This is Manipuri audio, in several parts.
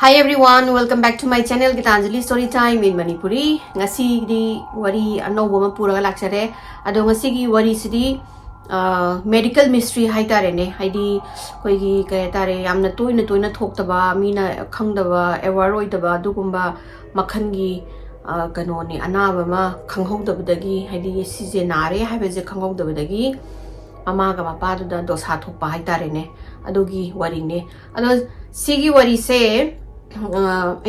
Hi everyone, welcome back to my channel Gitanjali Story Time in Manipuri. Ngasi di wari anobo ma pura lakchare. Ado ngasi gi wari sidi medical mystery haitare ne. Haidi koi gi kaya tare yamna toina thoktaba mina khangdaba aware oidaba dugumba makhangi kano ni anaba ma khangdabadagi haidi sije nare haibaje khangdabadagi mama ga mapa da dosa thokpa haitare ne. Adogi wari ne. Ado sigi wari se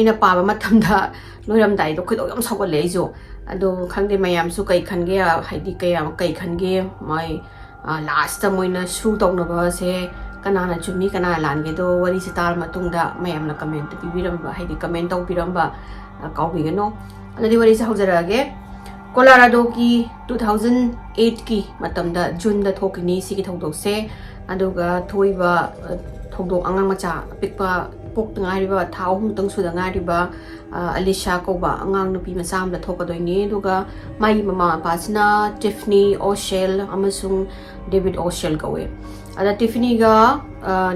ina paba matamda loiram dai do khidok yam sago leijo ado khangde mayam su kai khange haidi kai khange mai last ta moina shu tongna ba se kanana chumi kana lange do wari sitar matungda mayam na comment bibiram ba haidi comment taw biram ba kaubi gano anadi wari sa haujarage Colorado ki 2008 ki matamda June da thokini sigi thoudok se aduga thoiba thoudok angang macha pikpa pok tanga riba thau hung tang su da nga riba Alicia ko ba angang nupi masam da thokadoi ni duga mai mama pasna Tiffany O'Shell amasung David O'Shell kawe ada Tiffany ga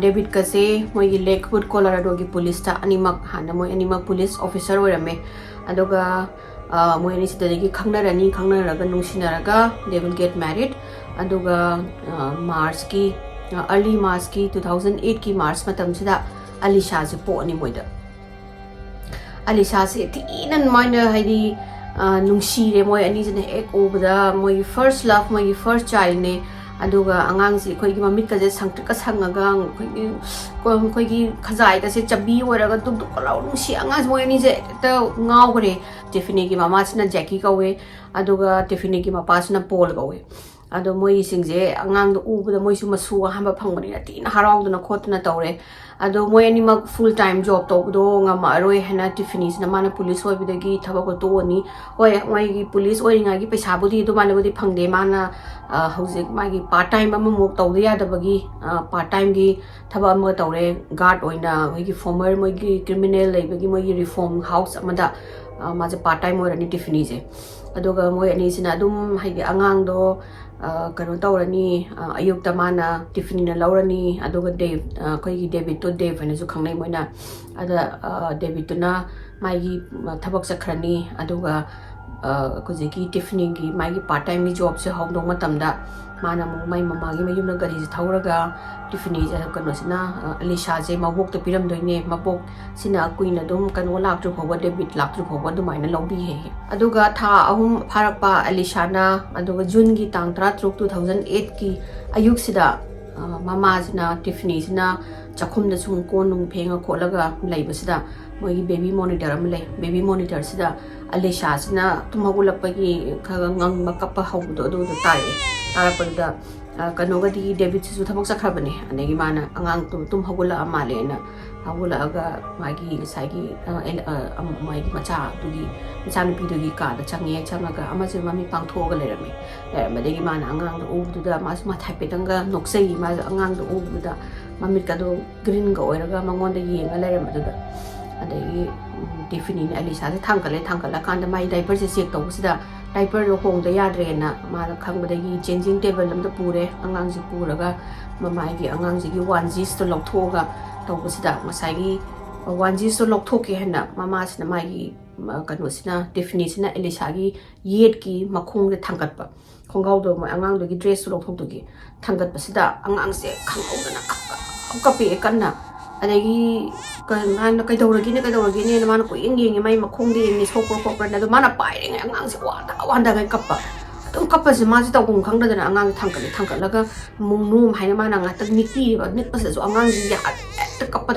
David ka se moi Lakewood Colorado gi police ta animak hana moi animak police officer orame aduga moi ni sidagi khangnaraga nungsinaraga they will get married aduga March ki early March ki 2008 ki March matam sida Alicia se po ni moida Alicia se tinan moina haidi nungsi re moi ani jene ek obda moi first love moi first child ne aduga angang si khoi gi mamit ka je sangtik ka sangaga khoi gi khajai ka se chabi oraga duk duk law nungsi angang moi ani je ta ngau gore Tiffany gi mama sina Jackie kawe aduga Tiffany gi mapa sina Paul kawe ado moi singje angang do ubda moi su masu hamba phangmani tin harau duna khotna tawre ado moi ani mak full time job to do ngama roi hena Tiffany na mana police oi bidagi thabak to ni oi moi gi police oi nga gi paisa budi do mana budi phangde mana hauzik magi part time ama mok to ya da bagi part time gi thaba ma tawre guard oina moi gi former moi gi criminal lai bagi moi gi reform house amada ma je part time oi ni Tiffany je adoga moi ani sina dum haigi angang do kano tawrani ayuk tamana Tiffany na laurani aduga Dave koi David to Dave na su khangnai moina ada David to na mai thabak sakhrani aduga kujeki Tiffany gi mai part time gi job se hongdong matamda mana mai mama gi mayum na gari thauraga Tiffany ja kano sina Alicia je mabok to piram doine mabok sina kuina dum kano lak tru phawa David lak tru phawa du maina lobbi he aduga tha ahum pharakpa Alicia na aduga June gi tang 2008 ki ayuk sida mama jina Tiffany jina chakhum da sung ko nung phenga kholaga laibasida moi baby monitor am lay baby monitor sida Alicia jina tumagulak pagi khagang makapa hawdo do tare tarapada kanoga di David su thabok sakhrabane anegi mana angang tum hagula amale na hagula aga magi sagi magi macha tugi macha nupi tugi ka da change changaga amaje mami pangthoga lerame madegi mana angang do ubdu da mas ma thapetanga noksei ma angang do ubdu da mamit ka do green ga oiraga mangonda yenga lerame da adegi Tiffany ni Alicia se thangkala kanda mai diaper se check tawsida diaper ro hong da yadre na ma khangbadagi changing table lam da pure angang ji puraga mamai gi angang ji gi onesies to lokthoga tawsida masai onesies to lokthoki hena mama sina mai gi kanu sina Tiffany sina Alicia gi yet ki makhong de thangkatpa khongau do ma angang do gi dress to lokthok do gi thangkatpa sida angang se khangau na kapi kanna adagi kan kai dawragi ne mana ko ingi mai makhong de ni sokor na do mana pai re angang se wanda kai kappa tum kappa se ma ji taw kum khangda na angang thangkalaga mungnu haina mana nga tak nikti ba nik pas so angang ji ya kappa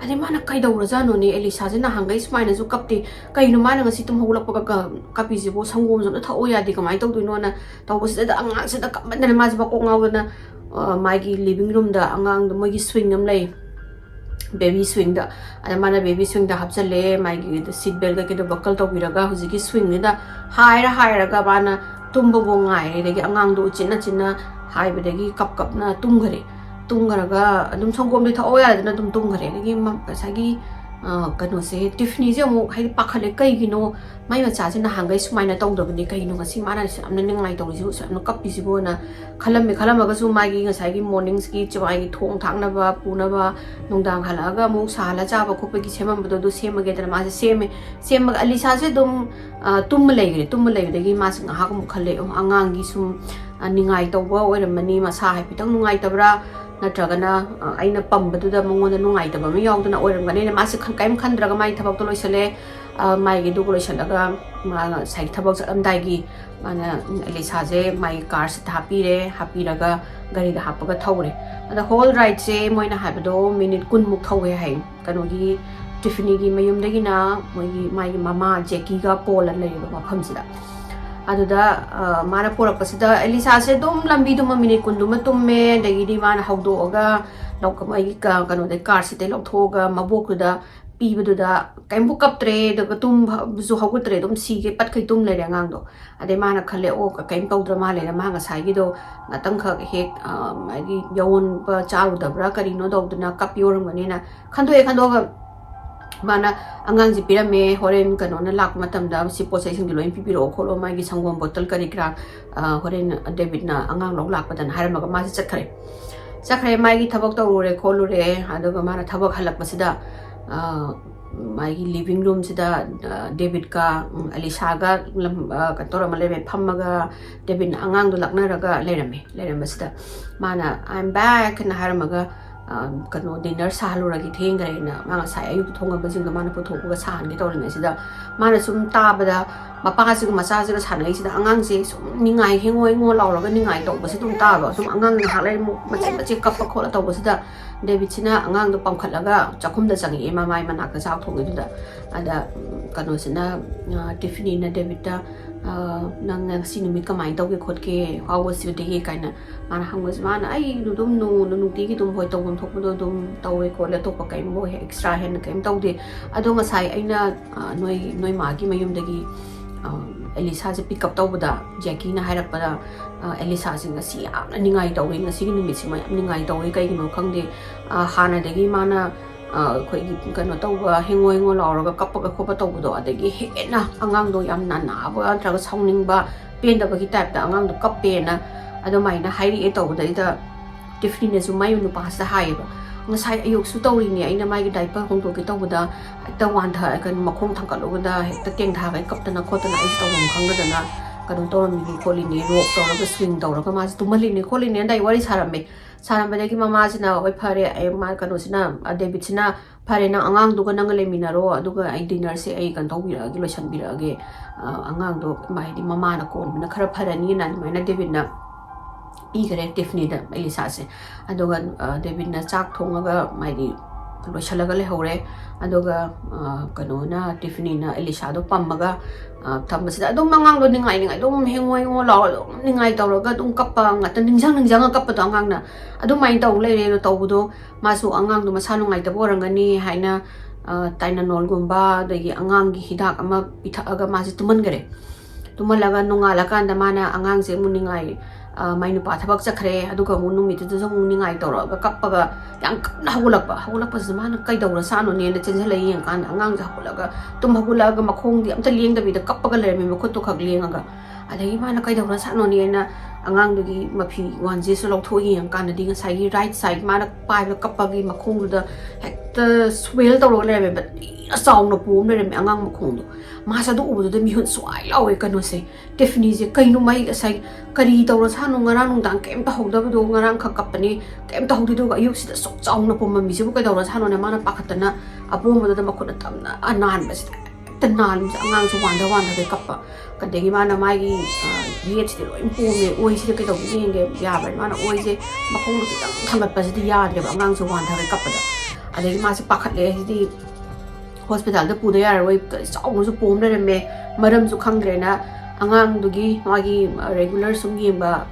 ade mana kai dawra jano ne Alicia je na hangai smai na ju kapti kai no mana ngasi tum hogulak pa ka kapi ji bo sangom jo na thao ya di kamai taw du no na taw bo se da angang se da kapman na ma ji ba ko ngaw na magi living room da angang do mogi swing am lay baby swing da ana mana baby swing da hapchale magi the seat belt ga ke do bakal to biraga hujiki swing da haira ga bana tumbo bo ngai re gi angang do chinna haiba dagi kap na tumgare ga adum songom de thaoya na tum gare gi sagi kano se Tiffany je mo hai pakhale kai gino mai macha je na hangai sumai na tong dobni kai no ngasi mana se amna ningai tong ji so amna kapi ji bo na khalam ga su mai gi ngasai gi mornings gi chwai gi thong thang na ba pu na ba nongdang hala ga mo sala cha ba khope gi semam do do sem ge da ma se sem alisa se dum tum lei de gi ma sing ha ko khale angang gi sum ningai to ba oi mani ma sa hai pitang nungai tabra natragana aina pambadуда mongona nungaitaba ma yawduna oiramgani na masi kaim khandraga mai thabak to loisale mai gi du loisalaga ma sai thabak chalamdai gi mana elisa je mai car se hapiraga gari da hapaga thawre ada whole ride se moina habado minute kun muk thawe hai kano gi Tiffany gi mayum dagi na mai gi mama Jackie ga pola leiba mafam sida aduda mana porak pasida Elisa se dum lambi dum minute kun dum tumme dagi di mana hawdo oga lok mai ka kano de car se te lok thoga mabok da pibu da kaim bu kap tre da tum zu hagu tre dum si ge pat kai tum le ngang do ade mana khale o ka kaim kau drama le ma nga sai gi do na tang kha he mai gi yawon pa charu da bra kari no do na kap yorum ngani na khando ga mana angang ji pirame horen kano na lak matam da si posai sing loin pipiro kholo mai gi sangwam bottle kari kra horen David na angang lok lak padan har ma ma si chakhre mai gi thabak to re kholu re aduga mana thabak halak pasida mai gi living room sida David ka Alisa ga ka tora male me phammaga David na angang do lakna raga lerame sida mana I'm back na har maga kano dinner sahaluragi thengare na ma sai ayu thonga bajing mana puthoga sahan gi tawring sida mana sum tabada mapa si macha si sanai sida angang se sum ningai hengoi ngo lauraga ningai to basi tum taba sum angang halai mu machi kap khola to basida David sina angang do pamkhatlaga chakhum da changi ema mai manaka chak thongi duda ada kano sina Tiffany na David da nang sinumi kamai tawge khotke how was your day kaina mana hangwas mana ai dum nu ti gi dum hoi tawum thokdo dum tawe ko la to pa kai mo extra hen kai tawde adonga sai aina noi ma gi mayum dagi Elisa je pick up tawda Jackie na hairak pada Elisa sing asi amna ningai tawe ngasi gi numit sima ningai tawe kai gi no khangde hana dagi mana khoi gi kano tawba hengoi ngo lauraga kappa khopa tawdo adagi hena angang do yam na ba traga songning ba pen da bagi type da angang do kappe na ado mai na hairi e tawda ida Tiffany ne su mai nu pa sa hai ba ngasai ayuk su tawri ni aina mai gi diaper hong to ki tawda ta wan tha kan makhong thang ka lo da hekta keng tha ga kapta na khota na ai tawam khang da na kanu to mi gi kholi ni rock to ra swing to ra ka ma tu mali ni kholi ni dai wari sarame dagi mama sina oi phare ai ma kanu sina David sina phare na angang du ga nang le minaro aduga ai dinner se ai kan tawbira gi losan bira ge angang do mai di mama na kon na khara phara ni na mai na David na igare Tiffany da Elisa se aduga David na chak thonga mai di loisalaga le hore aduga kanu na Tiffany na Elisa do pammaga thammasida adum mangang do ningai dum hengoi ngo law ningai tawraga dum kappa ngata ningjang kappa do angang na adum mai taw le re taw do masu angang do masanu ngai ta borangani haina taina nol gumba dagi angang gi hidak ama pithaga masi tuman gare tumalaga nungala kanda mana angang se muningai mai nupa thabak chakhre aduga munu mi tu jong ningai tawra ga kappaga yang na hawulakpa zamana kai dawra sano ne na chenjala yeng kan angang ja hawulaga tum hawulaga makhong di amta leng da bi da kappaga le mi makhutu khak lengaga adagi mana kai dawra sano ne na angang dugi mafi wanje so lok thoi yeng kan di ngai gi right side mana pai ba kappagi makhong da hekta swell tawra le me a song no pum le me angang makhong do masa do ubu do mi hun swai lawe kanu se Tiffany je kainu mai sai kari tawra sano ngarang nung dang kem ta hawda do ngarang khakapani kem ta hawdi do ga yuk sida sok chong na pum mi se bu kai tawra sano ne mana pakhatana apu mo da makhut tamna anan ba sida tanan angang so wanda de kappa kadegi mana mai gi yet de lo impu me oi sida kai tawbi nge ya ba mana oi je makhong do kitang thangat pa sida ya de angang so wanda de kappa da adegi ma se pakhat le sidi hospital da puda yar wai chong so pom le me maram su khangre na angang dugi magi regular sum yemba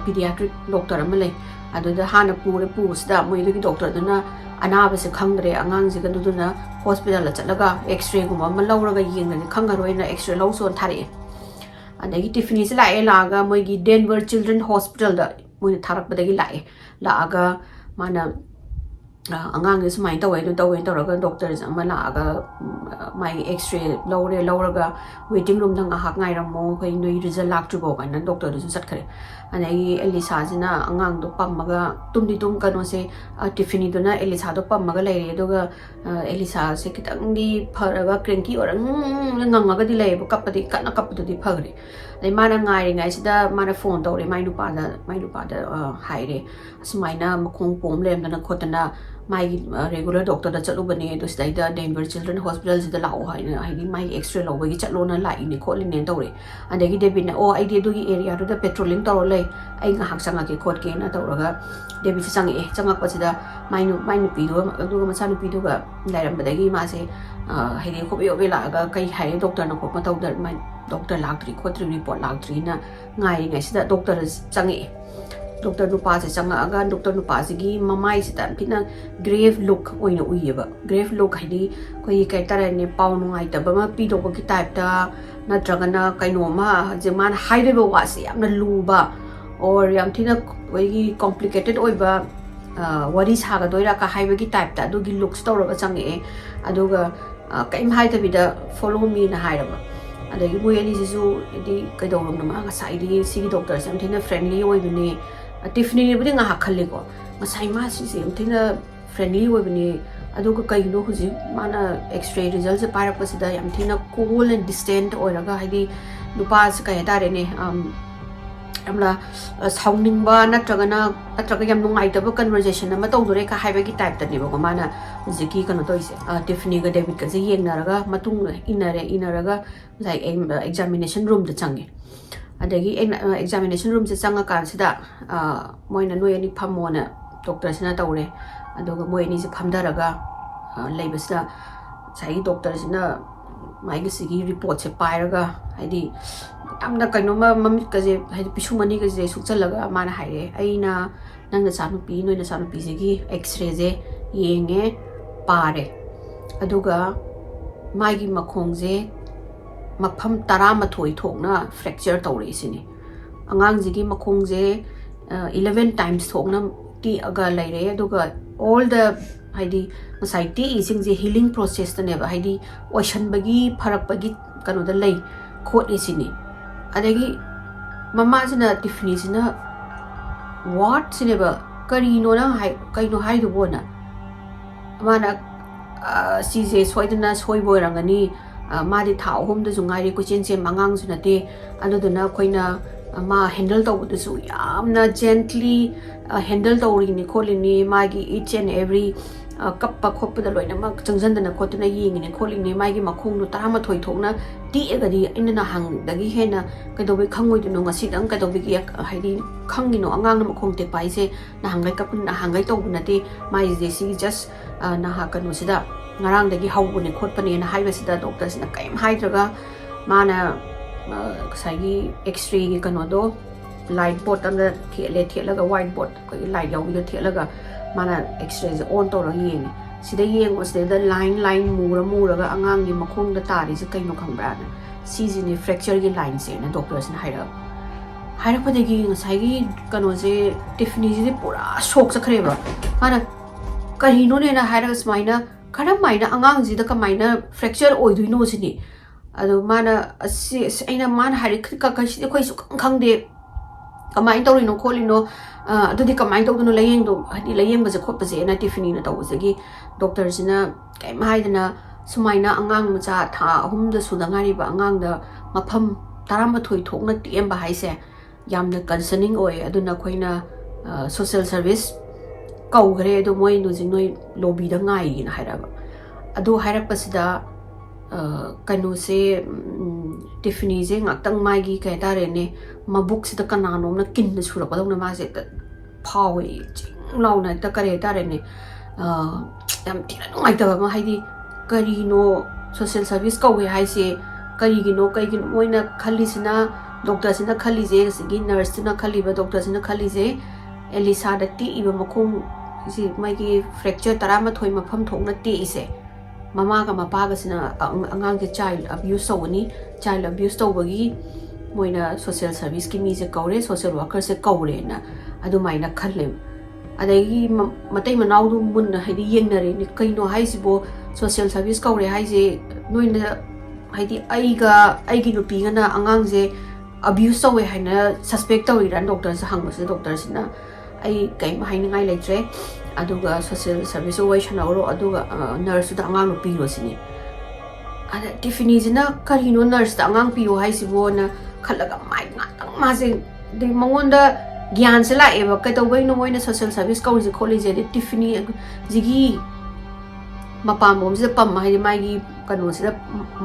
pediatric doctor amale adu da hana pu sida moi dugi doctor dana anaba se khangre angang se gandu na hospital la chalaga x-ray guma ma lawraga yengna khangaroi na x-ray law son thari adagi Tiffany se la ga moi gi Denver Children Hospital da moi tharak badagi la aga mana angang is my tawai to tawai doctors amala my x-ray lauraga waiting room dang hak ngai ramo kai noi result lak tu bo kan doctor du sat khare anai elisa jina angang do pammaga tumdi tum kano se tiffany do na elisa do pammaga lai doga elisa se kitang di pharaga cranky or ngangaga di lai kapadi kana kapdu di phagre ai mana ngai ngai sida mana phone tawre mai nu pa da haire asmaina makhong pom lem na khotana my regular doctor da chalu bane to sida Denver Children Hospital sida lao haina haidi my x-ray lo gi chatlo na lai ni kholi ne tawre adagi David na o idea do gi area do da patrolling tawr lai ai nga hak sanga ke khot ke na tawraga David sang e changa pa sida my nu pi do du ma sa nu pi do ga lairam badagi ma se haidi khob yo bela ga kai hai doctor na khop ma taw da my doctor lak tri khotri report lak tri na ngai ngai sida doctor sang e doctor nupa se changa aga doctor nupa se gi mamai se tam thina grave look oina uiba grave look haidi koi kai tara ne pau nungai ta ba ma pi do ki type ta na dragana kaino ma jeman haide bo wa se amna luba or yam thina koi gi complicated oiba wari sa ga doira ka haiba gi type ta do gi looks to ro chang e aduga kaim hai ta bi da follow me na hairaba adagi boy ani jisu edi kai do rom na ma sai di si doctor sam thina friendly oibine Tiffany budi nga hakhali ko masai ma si thina friendly oibine aduga kai no huji mana x-ray results para pasida yam thina cool and distant oiraga haidi nupa se kai dare ne amla sounding ba natraga yam nungaitaba conversation ama tawdore ka haiba gi type ta ne ba mana hujiki kana toise Tiffany ga David ka je yengnaraga matung inaraga like examination room da change adagi examination room se changa kan sida moina noi ani phamona doctor sina tawre adoga moi ani se phamdaraga leibasna sai doctor sina mai gi sigi report se pairaga haidi amna kaino ma mamit ka je haidi pisumani ka je sukchalaga mana haire aina nangna sanu pi noina sanu pi se gi x-ray je yenge pare aduga mai gi makhong je mafam tara mathoi thokna fracture tawre sini angang jigi makhong je 11 times thokna ti aga laire aduga all the haidi masai ti ising je healing process ta ne ba haidi ocean bagi pharak bagi kanu da lei khot isini adagi mama jina Tiffany sina what sine ba kari no na hai kai no hai du bona mana si je soidana soibo rangani madi tha hom da jungai ri ko chen chen mangang su na te anu da na khoina ma handle taw du su yamna gently handle tawri ni kholini magi each and every kappa khop da loina ma changjan da na khotna ying ni kholini magi makhong nu tarama thoi thokna ti ega di ina na hang dagi hena kadobe khangoi du no ngasi dang kadobe gi haidi khangi no angang na makhong te pai se na hangai kap na hangai taw na te mai je si just na ha kanu sida ngarang dagi haubune khotpani na haiba sida doctors na kaim haidraga mana saigi x-ray gi kano do light board amda thelaga white board ko light yaw bi thelaga mana x-ray is on to yeng sida yeng was the line muraga angang gi makhong da tari se kaino khambra na si ji ni fracture gi line se na doctors na haira padagi saigi kano je Tiffany ji pura shock sakhreba mana kahino ne na haira smaina karam maina angang ji da kamaina fracture oiduino sini adu mana aina man hari ka si khoi su khangde kamai tawrino kholino adudi kamai tawduno layeng do hadi layeng ba je khop je na Tiffany na taw jegi doctor sina kai mai dana sumaina angang macha tha ahum da sudangari ba angang da mafam tarama thoi thokna tm ba haise yamna concerning oi aduna khoina social service kau gre do moi nu jinoi lobby da ngai na hairaba adu hairak pasida kanu se Tiffany je ngaktang mai gi kai tare ne mabuk sida kananom na kin na sura padong na ma se ta phawi ching law na ta kare tare ne yam tina ngai ta ma haidi kari no social service kau he haise kari gi no kai gi moina khali sina doctor sina khali je gi nurse sina khali ba doctor sina khali je Elisa da ti iba makhong si mai gi fracture tarama thoi mafam thokna ti ise mama ga mapa ga sina angang ge child abuse to bagi moina social service ki mi je kaure social worker se kaure na adu mai na khalle adagi matai manau du mun haidi yengnare ni kaino haisibo social service kaure haise noina haidi aigi nupi ngana angang je abuse tawe haina suspect tawi ran doctor sa hangbase doctor sina ai kai ma haina ngai leitre aduga social service oi chana oro aduga nurse da angang nupi ro sini ada tifini jina karino nurse da angang piyo haisibo na khalaga mai ngatang ma je de mangonda gyan se la eba ka tawai no moina social service kaur je kholi je de tifini jigi mapa mom je pam mai mai gi kanu se da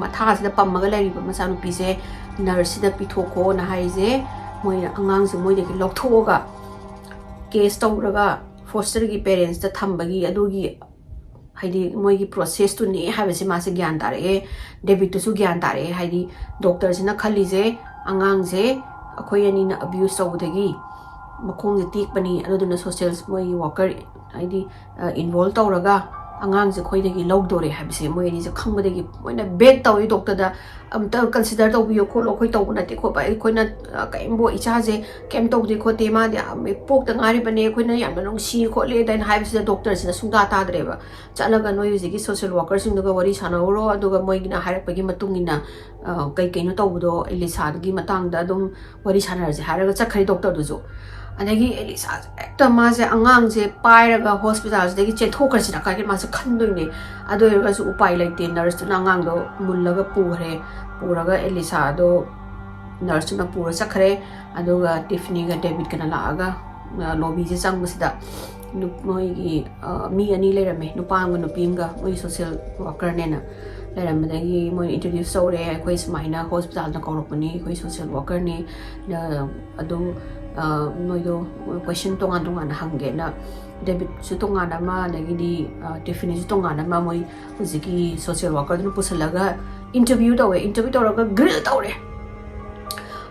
matha se da pam ma ga lai ba masa nu pi se nurse da pithoko na hai je moi angang je moi de ki lokhtho ga case tawraga foster gi parents da thambagi adugi haidi moi gi process tu ne ha se ma se gyan tare debit tu su gyan tare haidi doctor sina khali je angang je akhoi ani na abuse tawdagi makong je tik pani aduna social moi worker haidi involve tawraga angang je khoi dagi log dore ha se moi ni je khangbadagi moina beg tawi doctor da amta consider tawbiyo kholo khoi tawna te kho ba khoina kaimbo icha je kem tawde kho te ma de me pok ta ngari bane khoina yam nong si kho le dan ha se doctor sina sungda ta dreba chalaga noi ji gi social worker sing da wari sana oro aduga moi gina harak pagi matungina kai kai no tawdo elisa gi matang da dum wari sana je haraga chakhari doctor du jo adagi elisa ekta ma je angang je pairaga hospital je gi chethokar sina ka gi ma se khandoi ne adoira su upai laite nurse na angang do mullaga pure puraga elisa do nurse na pura chakhare aduga tiffany ga david kana laaga lobby je sang masida moi gi mi ani lerame nupa ng nupinga moi social worker ne na leramdagi moi introduce sore koi smaina hospital na korokani koi social worker ne adu noido question tonga tonga na hangge na David su tonga na ma nagi di Tiffany su tonga na ma moi ziki social worker nu pusalaga interview tawe grill tawre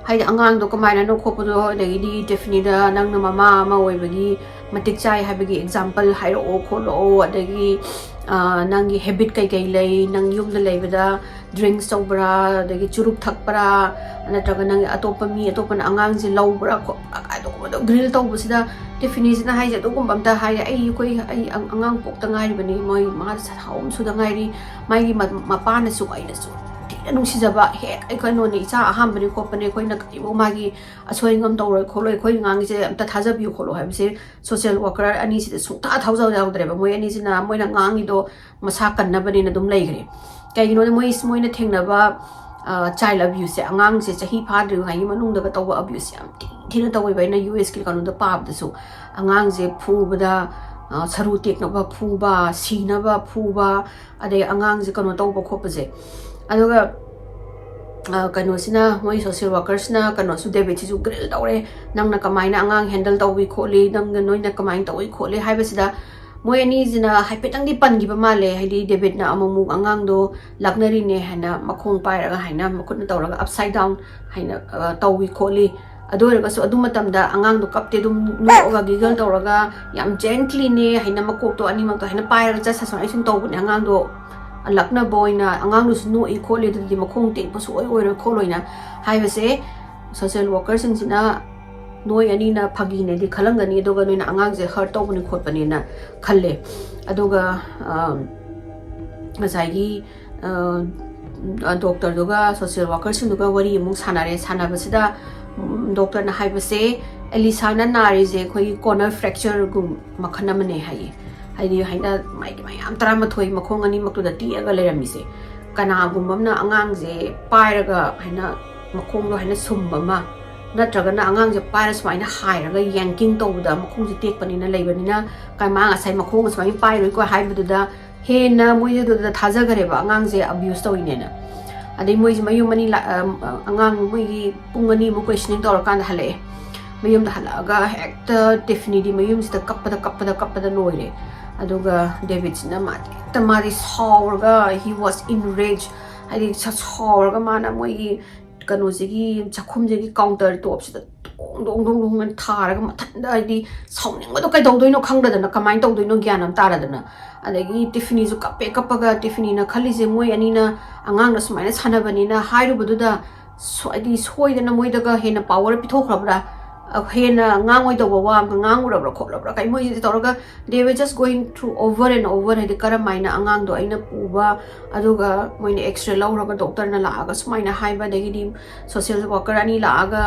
hai angang do kamaina no khopo do nagi di Tiffany da nang na mama ma oi bagi matik chai ha bagi example hai ro kholo adagi nangi habit kai kai lei nang yum da lei bada drinks tawbra adagi churup thakpara natraga nang atopa mi atopa na angang je lawbra ko ado grill tawbusida Tiffany na hai je do kum bamta hai ai koi ai angang pok ta ngai bani moi ma sa haum su da ngai ri mai gi mapa na su ai na su nung si jaba he ai ko no ni cha aham bani ko pane koi na kai bo magi asoi ngam tawroi kholoi koi ngang je amta thaja bi kholo ha se social worker ani si su ta thauja jaw dre ba moi ani sina moi na ngang i do masa kan na bani na dum lai gre kai no moi na thengna ba child abuse se angang se chahi phadri ngai manung da taw abuse am thina tawai bai na US ki kanu da pap da su angang je phu bada saru tek na ba phu ba sina ba phu ba ade angang je kanu taw ba khop je aduga kanu sina moi social workers na kanu su debit su grill tawre nang na kamai na angang handle tawi kholi nang noi na kamai tawi kholi haibasida moi ani jina haipetang di pan gi ba male haidi debit na amumu angang do lagnari ne hana makhong pairaga haina makut na tawraga upside down haina tawi kholi adoraga so adu matam da angang do kapte dum no ga giggle tawraga yam gently ne haina makok to ani mak to haina pairaga ja sa so ai sum taw ne angang do alakna boina angang lu no i kholi di makhong te pasu oi oi ro kholoina haibase social workers sing sina noi ani na phagi ne di khalangani aduga noi na angang je hurt to bani khotpani na khalle aduga ngasai doctor duga social workers duga wari mu sanare sanabasida doctor na haibase elisa na nari je khoi corner fracture gum makhana mane hai haidi haina mai am trama thoi makhong ani maktu da ti aga lerami se kana gum na angang je pairaga haina makhong lo haina sumba ma natraga na angang je paira smaina hairaga yanking tawda makhong je tek pani na leibanina kai ma ngasai makhong smai pai roi ko haibu da he na moi do da thaja gare ba angang je abuse tawine na adai moi je mayum mani angang moi gi pungani mo questioning tawra kan hale mayum da halaga hekta definitely mayum je kappada loire aduga David na madi saurga he was enraged hadi saurga mana moi gi kanu jigi chakhum jigi counter top sida dong tharaga mathanda hadi sauning do kai doi no khangda na kamai doi no gyanam taradana adagi Tiffany ju kapaga Tiffany na khali je moi ani na angang na sumaina sanabani na hairu bududa soidi soidana moi daga hena power pithokhrabra hena ngangoi to wa ngang ura bra khol bra kai moi toraga they were just going through over and over hedi karamaina angang do aina puba aduga moine extra law raga doctor na la aga sumaina haiba degi di social worker ani la aga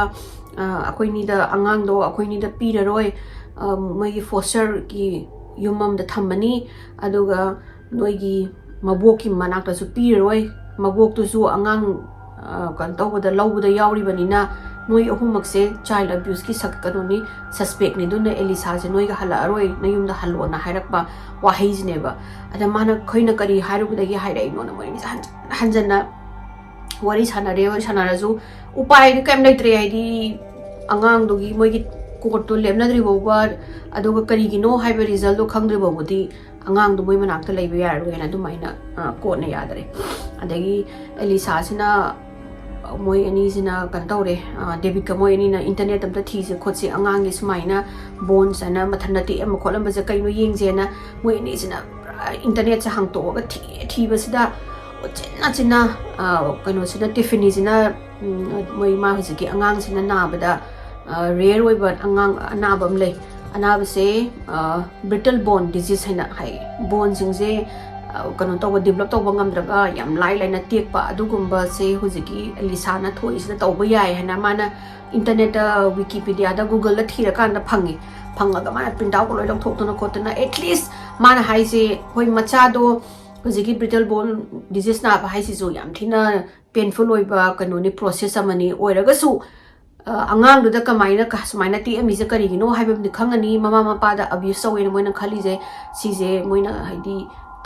akoi ni da angang do akoi ni da pira roi mai foster ki yumam da thamani aduga noi gi mabok ki manak ta su pira roi mabok tu su angang kan taw da law da yauri banina noi ahumakse child abuse ki sakkanoni suspect ni dun elisa je noi ga hala aroi na yum da halo na hairakba wa heijne ba ada mana khoina kari hairu da gi hairai no na moi ni hanjana wari sana razu upai ni kam nei tre di angang do gi moi gi court to lemna dri bobar adoga kari gi no haiba result do khangdri bobudi angang do moi manak ta leiba yar ro na du maina ko na yadare adagi elisa sina moi ani sina kan tawre debit ka moi ani na internet am ta thi se khot se angang gi sumaina bones ana mathanati am kholam ba je kai no yeng je na moi ani sina internet se hang to ga thi ba sida china kano sida tiffany sina moi ma hu ki angang sina na ba da rare oi ba angang anaba am le anaba se brittle bone disease haina hai bone sing je kano to develop to bangam draga yam lai lai na tek pa adugumba se hujiki lisana thoi sida to ba yai hana mana internet wikipedia da google la thira kan da phanga mana print out ko loi long thok to na khotna at least mana hai se hoi macha do hujiki brittle bone disease na ba hai si zo yam thina painful oi ba kano ni process amani oiraga su angang do da kamaina ka sumaina ti ami je kari gino haibam ni khangani mama mapa da abuse so wen moina khali je si je moina haidi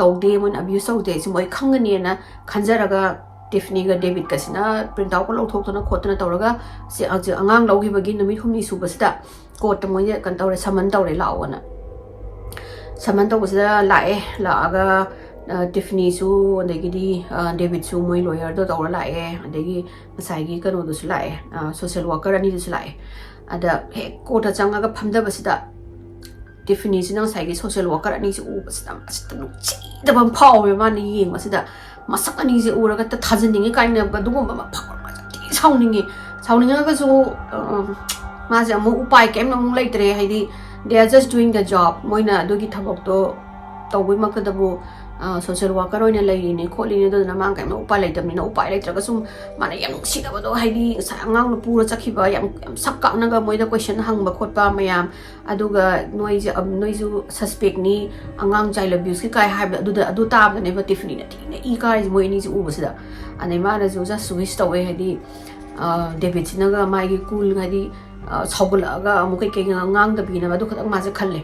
tawde mon abuse so de si moi khangani na khanjaraga tiffany ga david kasina print out ko lo thok to na khotna tawraga si angang logi bagi numit humni su basda court moi kan tawre saman tawre lawana saman taw basda lae laaga tiffany su adagi david su moi lawyer do tawra lae adagi masai gi kano do su lae social worker ani do su lae ada he court changa ga phamda basda tiffany sina sai gi social worker ani su u basda astanu da bam phaw me man ni yeng basda masak ani je uraga ta thajaningi kaina ga dugum ma phaw ma ti sauningi ga su ma ja mo upai kem nang leitre haidi they are just doing the job moina dogi thabok to tawbai makadabu social worker oina laini kholi ne do na mang kai no upai leitamni na upai leitraga sum mana yam sida ba do haidi angang no pura chakhiba yam sakka na ga moida question hangba khotpa mayam aduga noi ju suspect ni angang child abuse ki kai haib adu tab ne ba tiffany na ti ne I kai moi ni ju ubasida ane mana ju just switch away haidi david sinaga mai gi cool haidi chawgula ga amukai kai ngang da bina ba du khatang ma je khalle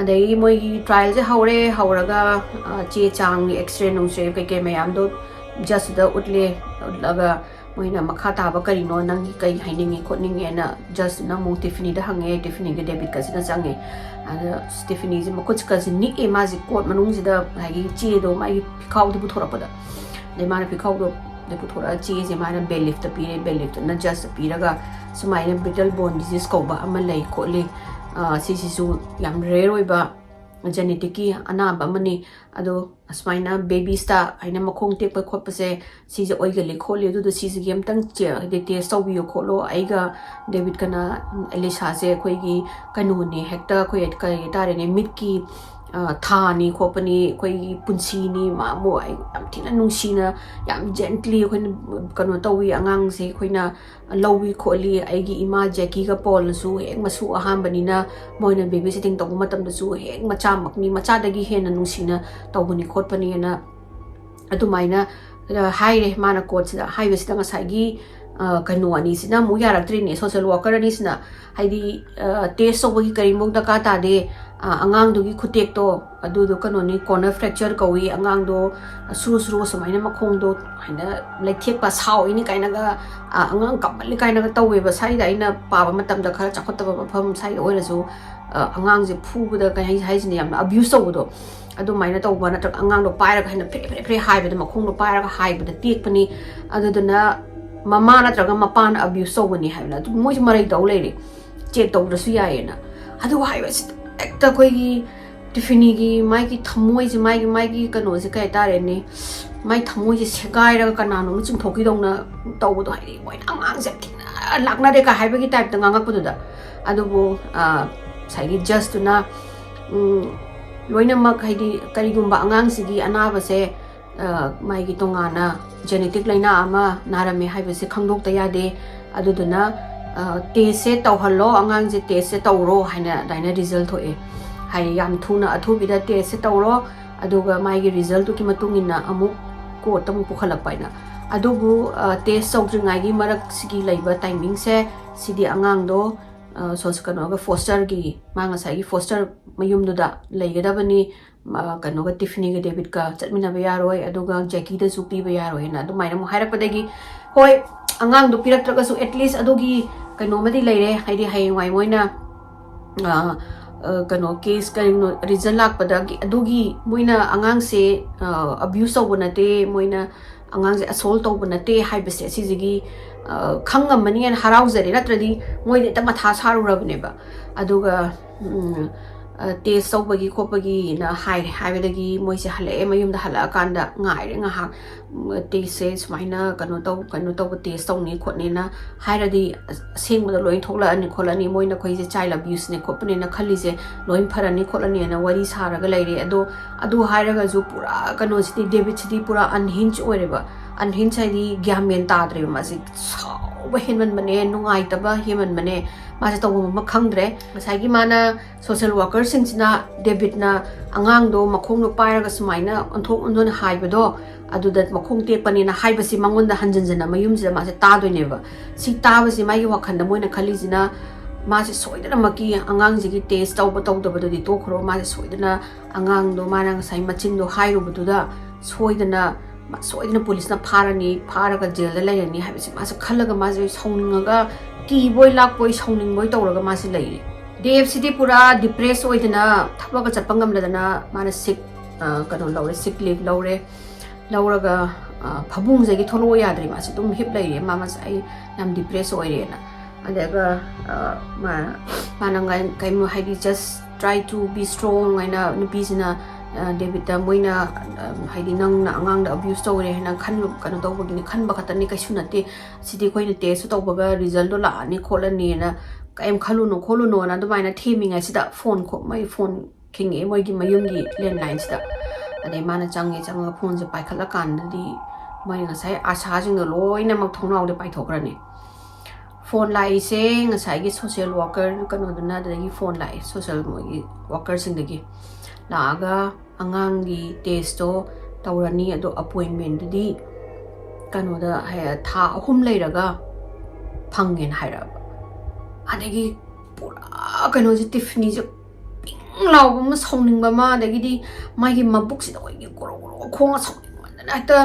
adai moi trial je hauraga che chang ni x-ray nong se kai mayam do just the utle laga moina makha ta ba kari no nang kai haining khotning ena just na mo tiffany da hange tiffany ge david ka sina change ada tiffany je makuch ka ni e ma ji court manung ji da hagi che do mai phikau du thora pada de mana phikau do de puthora che je mana bell lift na just piraga sumaina brittle bone disease ko ba amalai khole sisu yam rare ba genetic ki anaba mani ado asmaina baby sta aina makhong tek pa khot pa se si je oigali khole du si je gem tang che de test to bi kholo aiga david kana elisa se khoi gi kanu ni hector khoi et kai tare ne mit ki tha ni khopani khoi punsi ni ma mo ai am thina nungsi na yam gently khoi kanu tawi angang se khoina lowi kholi aigi ima jackie ga pol su hek masu aham banina moina baby sitting to matam da su hek macha makni macha dagi hena nungsina tawbuni khotpani na adumaina haire mana court sida highway sida ngasai gi kanu ani sina mu yarak tri ne social worker ani sina haidi test so gi kari mok da ka ta de angang do gi khutek to adu do kanu ni corner fracture kawi angang do suru samaina makhong do haina lethek pa saw ini kaina ga angang kamali kaina ga tawe ba sai da ina pa ba matam da khara chakhot ba pham sai oira su angang je phu da ka hai ni yam abuse so do adu maina to ba na tak angang do paira kaina pre hai ba da makhong do paira ga hai ba da tek pani adu na mama na traga mapan abuse so ni hai na moi marai do le che to da su ya ena adu hai ba ekta koi gi tiffany gi mai gi thamoi je mai gi kano je kai tare ne mai thamoi je segai ra kana no chung thoki dong na to do hai moi angang je lakna de ka haiba gi type ta ngangak pududa adubu saigi just na loina mak haidi karigumba angang sigi anaba se mai gi tongana genetic laina ama narame haiba se khangdok ta yade aduduna test se tawhallo angang je test se tawro haina daina result thoe hai yam thuna athu bida test se tawro aduga mai gi result tu ki matungina amuk ko tamu pukhalak paina adubu test sawdringai gi marak sigi laiba timing se sidi angang do soskanoga foster gi manga sai gi foster mayum do da laigadabani kanoga tiffany ga david ka chatmina ba yaroi aduga jackie da su pi ba yaroi na adu maina mo hairak padagi hoi angang do pirak traga su at least adugi kano madi laire haidi hayeng wai moina kano case kano result lak padagi adugi moina angang se abuse over na te moina angang se assault over na te haibase sijigi khangam mani an harauzare natradi moide ta matha saru rabneba aduga test sawbagi khopagi na haibadagi moise hale mayum da hala kanda ngai nga ha test se smaina kano taw test tawni khotni na hairadi sengba loi thokla ani kholani moina khoise child abuse ne khopne na khali je loi pharani kholani na wari saraga laire adu hairaga ju pura kano siti david siti pura unhinged oreba unhinged haidi gyamen tadre masi saw henman mane nungaitaba heman mane masa taw ma khangdre masagi mana social worker singsina david na angang do makhong no pairaga sumaina onthok ondon haibado adudat makhong tekpani na haibasi mangonda hanjanjana mayumjida mase tadoineba si tabasi mai wakhanda moina khalijina mase soidana maki angang jigi test tawdabado di tokhro mase soidana angang do mana sai machin do hairubududa soidana police na pharaga jail da lairani haibasi mase khalaga mase songningaga ki boy lak boy songning boy tawraga mase laire dev city pura depressed oidana thabaga chapangam ladana mana sick kano laure sick leave lauraga phabung jagi tholo yadri mase dum hip laire mama sai yam depressed oirena adaga manangai kaimo haidi just try to be strong aina nupisina david da moina haidi nang na angang da abuse tawre na khan kano tawbagi ni khan bakatani kaisunate sidi koina test tawbaga result do la ani kholani na kaim kholuno na dumaina theming asida phone ko mai phone king e moi gi mayum gi landline sida ade mana changa phone je paikhala kan di moi ngasai asha jing do loina mak thongnau de paithokrani phone lai se ngasai gi social worker kano duna da gi phone lai social worker sing de gi laga angang gi test to tawrani ado appointment di kano da tha ahum leiraga phangen hairaba adagi pura kano ji tiffany je ping law ma songning ba ma adagi di mai gi mabuk si doi gi koro khonga songning ma na ta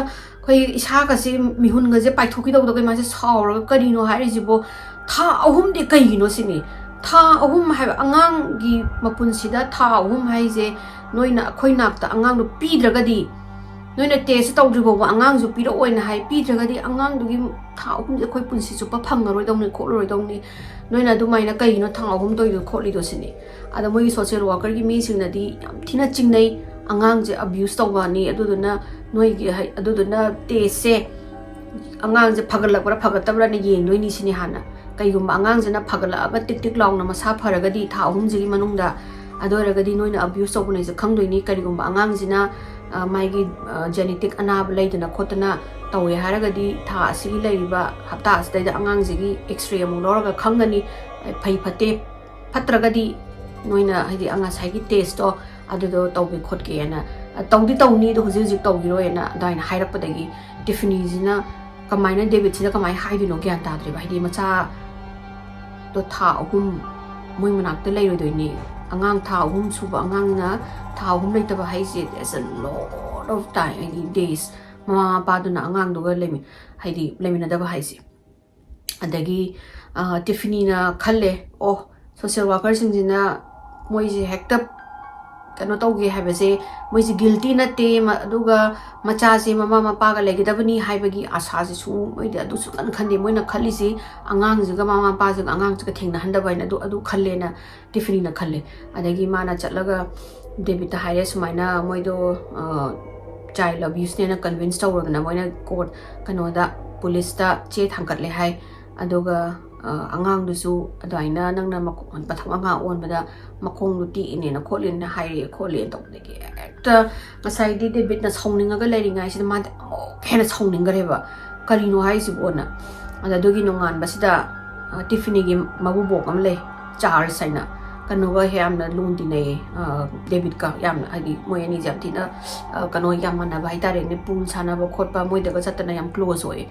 khoi isa ka si mihun ga je pai thoki do ma se saur kari no hari jibo tha ahum de kai no sini tha ahum hai angang gi mapun sida tha ahum hai je noina khoi nak ta angang no pi draga di noina test tawdri bo angang ju pi ro oina hai pi draga di angang du gi tha ahum je khoi punsi chu pa phangaroi dongni kholoroi dongni noina du maina kai no thang ahum doi du kholi do sini ada moi social worker gi mi sing na di yam thina chingnai angang je abuse tawba ni aduduna noi gi hai aduduna test se angang je phagalakra phagatabra ni yeng noi ni sini hana kai gum angang je na phagala aga tik tik laung na masa pharaga di tha ahum ji gi manungda adoraga di noina abuse tawbune je khangdoi ni kari gum angang jina mai gi genetic anaba leidana khotana tawe haraga di tha asigi leiba hapta asida angang jigi x-ray amu loraga khangani phai phate phatraga di noina haidi anga saigi test to adudo tawbi khotke na tawni do huji tawgiro ena daina hairapadagi tiffany jina kamaina david sida kamai haidino gyan tadre ba haidi macha to tha ahum moi manak te leiroidoi angang tha ahum suba angang na tha ahum leitaba haise there's a lot of time days mama paduna angang do lemi haidi lemina daba haise adagi tiffany na khalle oh social worker singjina moi je hekta kano tawge habase moi je guilty na te aduga macha se mama mapa ga legidabani haibagi asa se su moi de adu su kan khande moi na khali se angang jiga mama mapa jiga angang jiga thengna handaba ina adu khalle na tiffany na khalle adagi mana chatlaga david ta haire sumaina moi do child abuse ne na convince tawrona moi na court kano da police ta che thangkat le hai aduga angang dusu adaina nang na pathang anga on bada makong luti ine na kholin na haire kholin to de ekta ngasai di David na songning ga lai ngai si ma khena songning ga reba karino hai si bona ada dogi nongan basida Tiffany gi mabu bok am le Charles saina kanu ga hem na lun di nei David ka yam adi moi ani jam tina kanu yam na bai tare ne pool sana ba khot pa moi de ga satna yam close hoye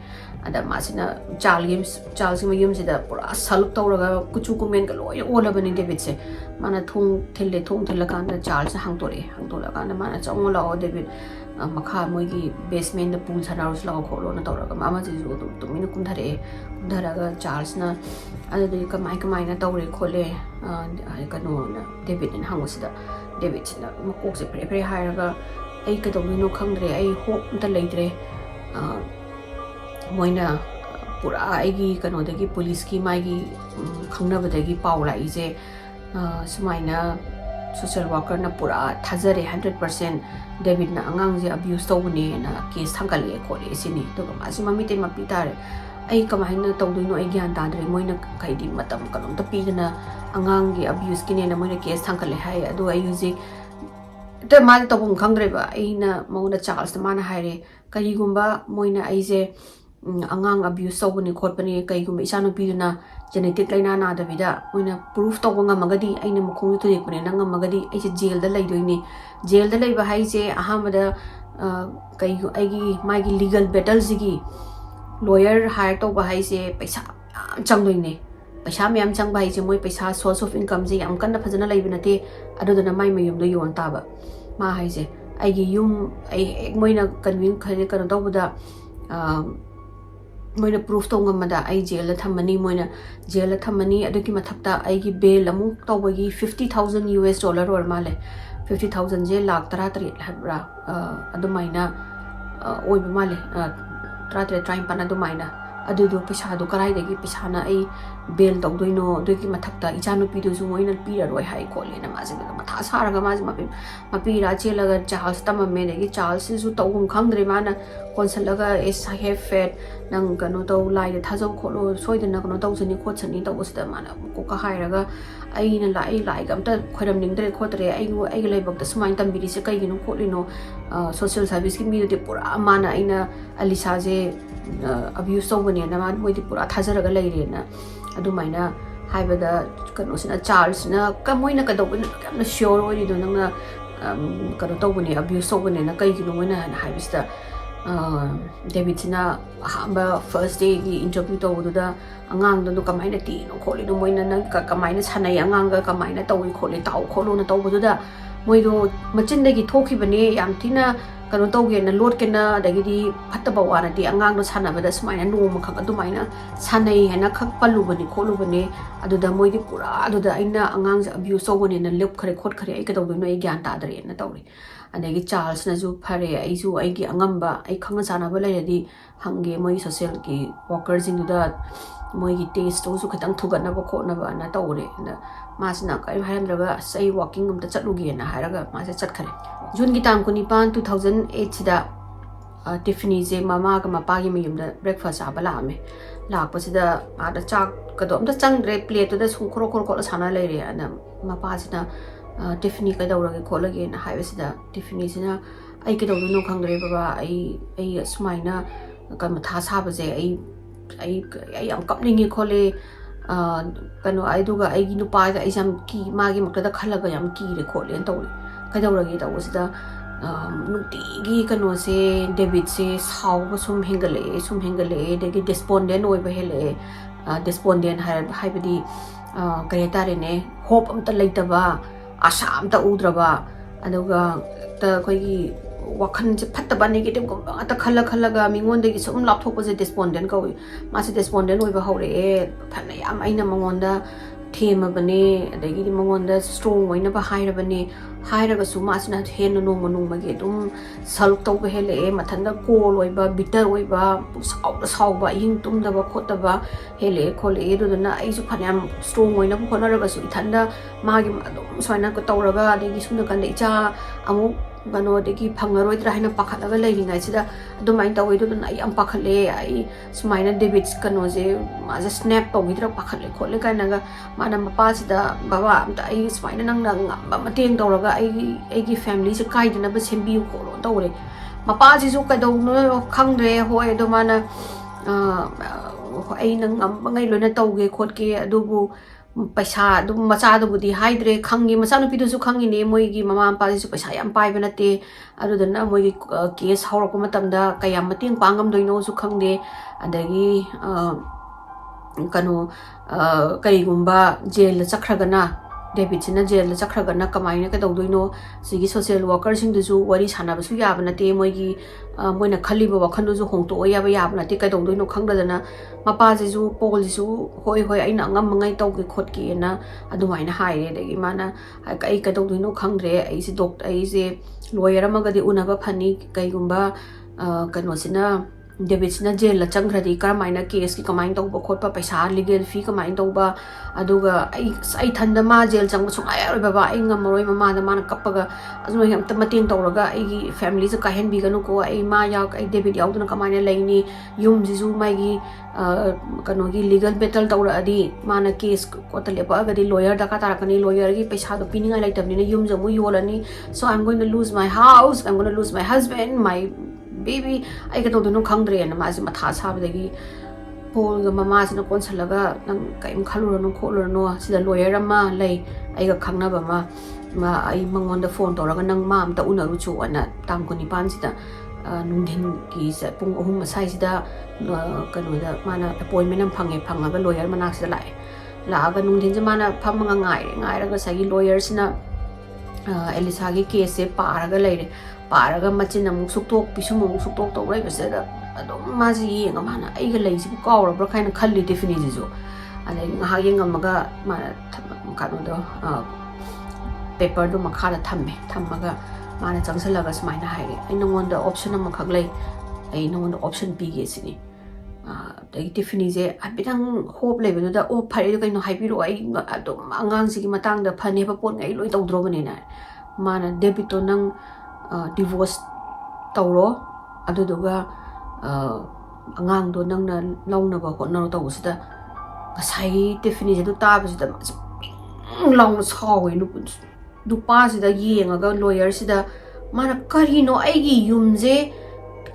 ada masina Charles ma yum sida pura saluk tawraga kuchu comment ga loi ola bani David se mana thong thilla kan da Charles hang tola kan mana chong la o David makha moi gi basement da pool sana us la kholo na tawraga mama ji ju to min kum thare ga Charles na ada de ka mai na tawre khole kanu na David in hang sida David sina makok se pre hairaga ai ka dong no khangdre ai hope ta leidre moina pura aigi kano dagi police ki maigi khangnabadagi pau lai je sumaina social worker na pura thazare 100% David na angang je abuse tawne na case thangkale khole sini to ma si mami te mapi tare ai kamaina tawduino ai gyan tadre moina kaidi matam kanom ta pi na angang gi abuse kine na moina case thangkale hai adu ai use te ma ta bum khangdre ba ai na mona Charles mana haire kari gumba moina ai je angang abuse tawbani khotpani kaigum isano piduna genetic laina na da vida moina proof tawanga magadi aina mukhong tu dekune nanga magadi ai jail da laidoini jail da laiba hai je ahamada kaigu aigi magi legal battle zigi lawyer hire tawba hai je paisa changdoine paisa myam changba hai je moi paisa source of income je yam kanna phajana laibinate adudana mai mayum do yon taba ma hai je aigi yum ai moina convince khare kan tawbada moina proof to ngamada ai jail thamani moina jail thamani aduki mathakta aigi bail amu tawbagi $50,000 or male 50,000 je lakh 33 habra adumaina oi ba male 33 trying pana adumaina adudu pisa do karai degi pisa na ai bail tawdoino aduki mathakta ichanu pidu su moina pira roi hai kole na ma se matha saraga ma mapi ra chelaga Charles tamame degi Charles su tawum khangdre mana consulaga is have fed nang kano taw lai da thajau kholo soidana kano taw jani khot chani taw usda mana ko ka hairaga ai na lai gamta khoram ningdre khotre ai laibak da sumain tambiri se kai gino kholino social service ki mi de pura mana aina Alisa je abuse tawbani na ma moi de pura thajaraga laire na adumaina haibada kano sina Charles na kamoina ka dawbana kamna sure oi do nang kano tawbani abuse tawbani na kai gino moina na haibista David sina hamba first day gi interview to da angang do kamaina ti no kholi no moina na kamaina sanai angang ga kamaina tawi kholi taw kholo na taw da moi do machin da gi thokhi bane yam thina kano tawge na lot ke na dagi di phattaba wana di angang do sana bada smaina no ma khak adu maina sanai hena khak palu bani kholu bane adu da moi di pura adu da aina angang ja abuse so bane na lep khare khot khare ai ka taw do no ai gyan ta dare na tawri adagi Charles na ju phare ai ju ai gi angamba ai khanga sana ba lai di hange moi social ki workers in da moi gi taste to su khatang thuga na ba kho na ba na tawre na ma sina kai haram daga sai walking um ta chatlugi na haraga ma se chat khare June gi tam kuni pan 2008 sida Tiffany je mama ga mapa gi mayum da breakfast abala ame lak pa sida ada chak ka dom da chang re plate to da su khoro khoro sana lai re ana mapa sida Tiffany ka dawrage kholage na haiwe sida Tiffany sina ai ka dawdu no khangre baba ai sumaina ka matha saba je ai am kapningi khole kano ai duga ai gi nupa ga ai jam ki magi makda khalaga yam ki re khole tawri ka dawrage taw sida nuti gi kano se David se saw ba sum hengale de despondent oi ba hele despondent hai badi kaya tare ne hope am ta laitaba asha am ta udraba aduga ta koi gi wakhan je phattaba negative ko ta khala ga mingon de gi sum lapthok ba je despondent ko ma se despondent oi ba hore phana yam aina mangonda thema bane adagi di mangonda strong oina ba haira bane haira ga su ma sna hen no manung ma ge dum saluk to ba hele mathanda kol oi ba bitter oi ba saw ba ing tum da ba khota ba hele khole e do na ai su phanam strong oina ba khona ra ga su ithanda ma gi dum soina ko tawraga adagi sum da kan de cha amu ꯀꯩꯅꯣꯗꯒꯤ ꯐꯪꯉꯔꯣꯏꯗ꯭ꯔꯥ ꯍꯥꯏꯅ ꯄꯥꯈꯠꯂꯒ ꯂꯩꯔꯤꯉꯩꯁꯤꯗ ꯑꯗꯨꯃꯥꯏꯅ ꯇꯧꯋꯦ ꯑꯗꯨꯗꯨꯅ ꯑꯩ ꯌꯥꯝ ꯄꯥꯈꯠꯂꯦ ꯑꯩ ꯁꯨꯃꯥꯏꯅ ꯗꯦꯕꯤꯠ ꯀꯩꯅꯣꯁꯦ ꯃꯥꯁꯦ ꯁ꯭ꯅꯦꯞ ꯇꯧꯈꯤꯗ꯭ꯔꯥ ꯄꯥꯈꯠꯂꯦ ꯈꯣꯠꯂꯦ ꯀꯥꯏꯅꯒ ꯃꯥꯅ ꯃꯄꯥꯁꯤꯗ ꯕꯕꯥ ꯑꯝꯇ ꯑꯩ ꯁꯨꯃꯥꯏꯅ ꯅꯪꯅ ꯉꯝꯕ ꯃꯇꯦꯡ ꯇꯧꯔꯒ ꯑꯩꯒꯤ ꯐꯦꯃꯤꯂꯤꯁꯦ ꯀꯥꯏꯗꯅꯕ ꯁꯦꯝꯕꯤꯌꯨ ꯈꯣꯠꯂꯣ ꯇꯧꯔꯦ ꯃꯄꯥꯁꯤꯁꯨ ꯀꯩꯗꯧꯅꯣ ꯈꯪꯗ꯭ꯔꯦ ꯍꯣꯏ ꯑꯗꯣ ꯃꯥꯅ ꯑꯩꯅ ꯉꯝꯕꯉꯩ ꯂꯣꯏꯅ ꯇꯧꯒꯦ ꯈꯣꯠꯀꯦ ꯑꯗꯨꯕꯨ ꯄꯩꯁꯥ ꯑꯗꯨꯝ ꯃꯆꯥꯗꯨꯕꯨꯗꯤ ꯍꯥꯏꯗ꯭ꯔꯦ ꯈꯪꯉꯤ ꯃꯆꯥꯅꯨꯄꯤꯗꯨꯁꯨ ꯈꯪꯉꯤꯅꯦ ꯃꯣꯏꯒꯤ ꯃꯃꯥ ꯃꯄꯥꯁꯤꯁꯨ ꯄꯩꯁꯥ ꯌꯥꯝ ꯄꯥꯏꯕ ꯅꯠꯇꯦ ꯑꯗꯨꯗꯨꯅ ꯃꯣꯏꯒꯤ ꯀꯦꯁ ꯍꯧꯔꯛꯄ ꯃꯇꯝꯗ ꯀꯌꯥꯝ ꯃꯇꯦꯡ ꯄꯥꯡꯉꯝꯗꯣꯏꯅꯣꯁꯨ ꯈꯪꯗꯦ ꯑꯗꯒꯤ ꯀꯩꯅꯣ ꯀꯔꯤꯒꯨꯝꯕ ꯖꯦꯜꯗ ꯆꯠꯈ꯭ꯔꯒꯅ ꯗꯦꯕꯤꯠꯁꯤꯅ ꯖꯦꯜꯗ ꯆꯠꯈ꯭ꯔꯒꯅ ꯀꯃꯥꯏꯅ ꯀꯩꯗꯧꯗꯣꯏꯅꯣ ꯁꯤꯒꯤ ꯁꯣꯁꯤꯌꯦꯜ ꯋꯥꯔꯀꯔꯁꯤꯡꯗꯨꯁꯨ ꯋꯥꯔꯤ ꯁꯥꯟꯅꯕꯁꯨ ꯌꯥꯕ ꯅꯠꯇꯦ ꯃꯣꯏꯒꯤ ꯃꯣꯏꯅ ꯈꯜꯂꯤꯕ ꯋꯥꯈꯜꯗꯨꯁꯨ ꯍꯣꯡꯇꯣꯛꯑ ꯌꯥꯕ ꯅꯠꯇꯦ ꯀꯩꯗꯧꯗꯣꯏꯅꯣ ꯈꯪꯗꯗꯅ ꯃꯄꯥꯁꯤꯁꯨ ꯄꯣꯜꯁꯤꯁꯨ ꯍꯣꯏ ꯑꯩꯅ ꯑꯉꯝꯕꯉꯩ ꯇꯧꯒꯦ ꯈꯣꯠꯀꯦꯅ ꯑꯗꯨꯃꯥꯏꯅ ꯍꯥꯏꯔꯦ ꯑꯗꯒꯤ ꯃꯥꯅ ꯑꯩ ꯀꯩꯗꯧꯗꯣꯏꯅꯣ ꯈꯪꯗ꯭ꯔꯦ ꯑꯩꯁꯦ ꯂꯣꯌꯔ ꯑꯃꯒꯗꯤ ꯎꯅꯕ ꯐꯅꯤ ꯀꯩꯒꯨꯝꯕ ꯀꯩꯅꯣꯁꯤꯅ ꯗꯦꯕꯤꯠꯁꯤꯅ ꯖꯦꯜꯗ ꯆꯪꯈ꯭ꯔꯗꯤ ꯀꯔꯝꯃꯥꯏꯅ ꯀꯦꯁꯀꯤ ꯀꯃꯥꯏꯅ ꯇꯧꯕ ꯈꯣꯠꯄ ꯄꯩꯁꯥ ꯂꯤꯒꯦꯜ ꯐꯤ ꯀꯃꯥꯏꯅ ꯇꯧꯕ ꯑꯗꯨꯒ ꯑꯩ ꯊꯟꯗ ꯃꯥ ꯖꯦꯜ ꯆꯪꯕ ꯁꯨꯡꯌꯥ ꯌꯥꯔꯣꯏ ꯕꯕꯥ ꯑꯩ ꯉꯝꯃꯔꯣꯏ ꯃꯃꯥꯗ ꯃꯥꯅ ꯀꯞꯄꯒ ꯑꯗꯨꯃꯥꯏꯅ ꯑꯝꯇ ꯃꯇꯦꯡ ꯇꯧꯔꯒ ꯑꯩꯒꯤ ꯐꯦꯃꯤꯂꯤꯁꯦ ꯀꯥꯏꯍꯟꯕꯤꯒꯅꯨꯀꯣ ꯑꯩ ꯗꯦꯕꯤꯠ ꯌꯥꯎꯗꯅ ꯀꯃꯥꯏꯅ ꯂꯩꯅꯤ ꯌꯨꯝꯁꯤꯁꯨ ꯃꯥꯒꯤ ꯀꯩꯅꯣꯒꯤ ꯂꯤꯒꯜ ꯕꯦꯇꯜ ꯇꯧꯔꯛꯑꯗꯤ ꯃꯥꯅ ꯀꯦꯁ ꯀꯣꯠꯇ ꯂꯦꯞꯄꯛꯑꯒꯗꯤ ꯂꯣꯌꯔ ꯗꯔꯀꯥꯔ ꯇꯥꯔꯛꯀꯅꯤ ꯂꯣꯌꯔꯒꯤ ꯄꯩꯁꯥꯗꯣ ꯄꯤꯅꯤꯡꯉꯥꯏ ꯂꯩꯇꯕꯅꯤꯅ ꯌꯨꯝꯁꯦ ꯑꯃꯨꯛ ꯌꯣꯜꯂꯅꯤ ꯁꯣ I'm going to lose my house I'm going to lose my husband my baby ꯑꯩ ꯀꯩꯗꯧꯗꯣꯏꯅꯣ ꯈꯪꯗ꯭ꯔꯦꯅ ꯃꯥꯁꯦ ꯃꯊꯥ ꯁꯥꯕꯗꯒꯤ ꯄꯣꯜꯒ ꯃꯃꯥꯁꯤꯅ ꯀꯣꯟꯁꯜꯂꯒ ꯅꯪ ꯀꯔꯤꯝ ꯈꯜꯂꯨꯔꯅꯨ ꯈꯣꯠꯂꯨꯔꯅꯨ ꯁꯤꯗ ꯂꯣꯌꯔ ꯑꯃ ꯂꯩ ꯑꯩꯒ ꯈꯪꯅꯕ ꯑꯩ ꯃꯉꯣꯟꯗ ꯐꯣꯟ ꯇꯧꯔꯒ ꯅꯪ ꯃꯥ ꯑꯝꯇ ꯎꯅꯔꯨꯆꯣ ꯑꯅ ꯇꯥꯡ 19ꯁꯤꯗ ꯅꯨꯡꯊꯤꯟꯒꯤ ꯄꯨꯡ 3 ꯑꯁꯥꯏꯁꯤꯗ ꯀꯩꯅꯣꯗ ꯃꯥꯅ ꯑꯦꯄꯣꯏꯟꯃꯦꯟ ꯑꯃ ꯐꯪꯉꯦ ꯂꯣꯌꯔ ꯃꯅꯥꯛꯁꯤꯗ ꯂꯥꯛꯑꯒ ꯅꯨꯡꯊꯤꯟꯁꯦ ꯃꯥꯅ ꯐꯝꯃꯒ ꯉꯥꯏꯔꯒ ꯉꯁꯥꯏꯒꯤ ꯂꯣꯌꯔꯁꯤꯅ ꯑꯦꯂꯤꯁꯥꯒꯤ ꯀꯦꯁꯁꯦ ꯄꯥꯔꯒ ꯂꯩꯔꯦ ꯄꯥꯔꯒ ꯃꯆꯤꯟ ꯑꯃꯨꯛ ꯁꯨꯛꯇꯣꯛ ꯄꯤꯁꯨꯝ ꯑꯃꯨꯛ ꯁꯨꯛꯇꯣꯛ ꯇꯧ ꯂꯩꯕꯁꯤꯗ ꯑꯗꯨꯝ ꯃꯥꯁꯦ ꯌꯦꯡꯉ ꯃꯥꯅ ꯑꯩꯒ ꯂꯩꯁꯤꯕꯨ ꯀꯥꯎꯔꯕ꯭ꯔꯥ ꯀꯥꯏꯅ ꯈꯜꯂꯤ ꯇꯤꯐꯤꯅꯤꯁꯤꯁꯨ ꯑꯗꯩ ꯉꯥꯏꯍꯥꯛ ꯌꯦꯡꯉꯝꯃꯒ ꯃꯥꯅ ꯀꯩꯅꯣꯗꯣ ꯄꯦꯄꯔꯗꯣ ꯃꯈꯥꯗ ꯊꯝꯃꯒ ꯃꯥꯅ ꯆꯪꯁꯜꯂꯒ ꯁꯨꯃꯥꯏꯅ ꯍꯥꯏꯔꯦ ꯑꯩ ꯅꯉꯣꯟꯗ ꯑꯣꯞꯁꯟ ꯑꯃꯈꯛ ꯂꯩ ꯑꯩ ꯅꯉꯣꯟꯗ ꯑꯣꯞꯁꯟ ꯄꯤꯒꯦ ꯁꯤꯅꯤ ꯑꯗꯒꯤ ꯇꯤꯐꯤꯅꯤꯁꯦ ꯍꯥꯏꯐꯦꯠꯇꯪ ꯍꯣꯞ ꯂꯩꯕꯗꯨꯗ ꯑꯣ ꯐꯔꯦ ꯀꯩꯅꯣ ꯍꯥꯏꯕꯤꯔꯛꯑꯣ ꯑꯩ ꯑꯗꯨꯝ ꯑꯉꯥꯡꯁꯤꯒꯤ ꯃꯇꯥꯡꯗ ꯐꯅꯦꯕ ꯄꯣꯠꯉꯩ ꯂꯣꯏ ꯇꯧꯗ꯭ꯔꯣꯕꯅꯤꯅ ꯃꯥꯅ ꯗꯦꯕꯤꯠꯇꯣ ꯅꯪ ꯗꯤꯚꯣꯔꯁ ꯇꯧꯔꯣ ꯑꯗꯨꯗꯨꯒ ꯑꯉꯥꯡꯗꯣ ꯅꯪꯅ ꯂꯧꯅꯕ ꯍꯣꯠꯅꯔꯣ ꯇꯧꯕꯁꯤꯗ ꯉꯁꯥꯏꯒꯤ ꯇꯤꯐꯤꯅꯤꯁꯦ ꯑꯗꯨ ꯇꯥꯕꯁꯤꯗ ꯃꯥꯁꯦ ꯄꯤꯡ ꯂꯥꯎꯅ ꯁꯥꯎꯋꯦ ꯅꯨꯄꯥꯁꯤꯗ ꯌꯦꯡꯉꯒ ꯂꯣꯌꯔꯁꯤꯗ ꯃꯥꯅ ꯀꯔꯤꯅꯣ ꯑꯩꯒꯤ ꯌꯨꯝꯁꯦ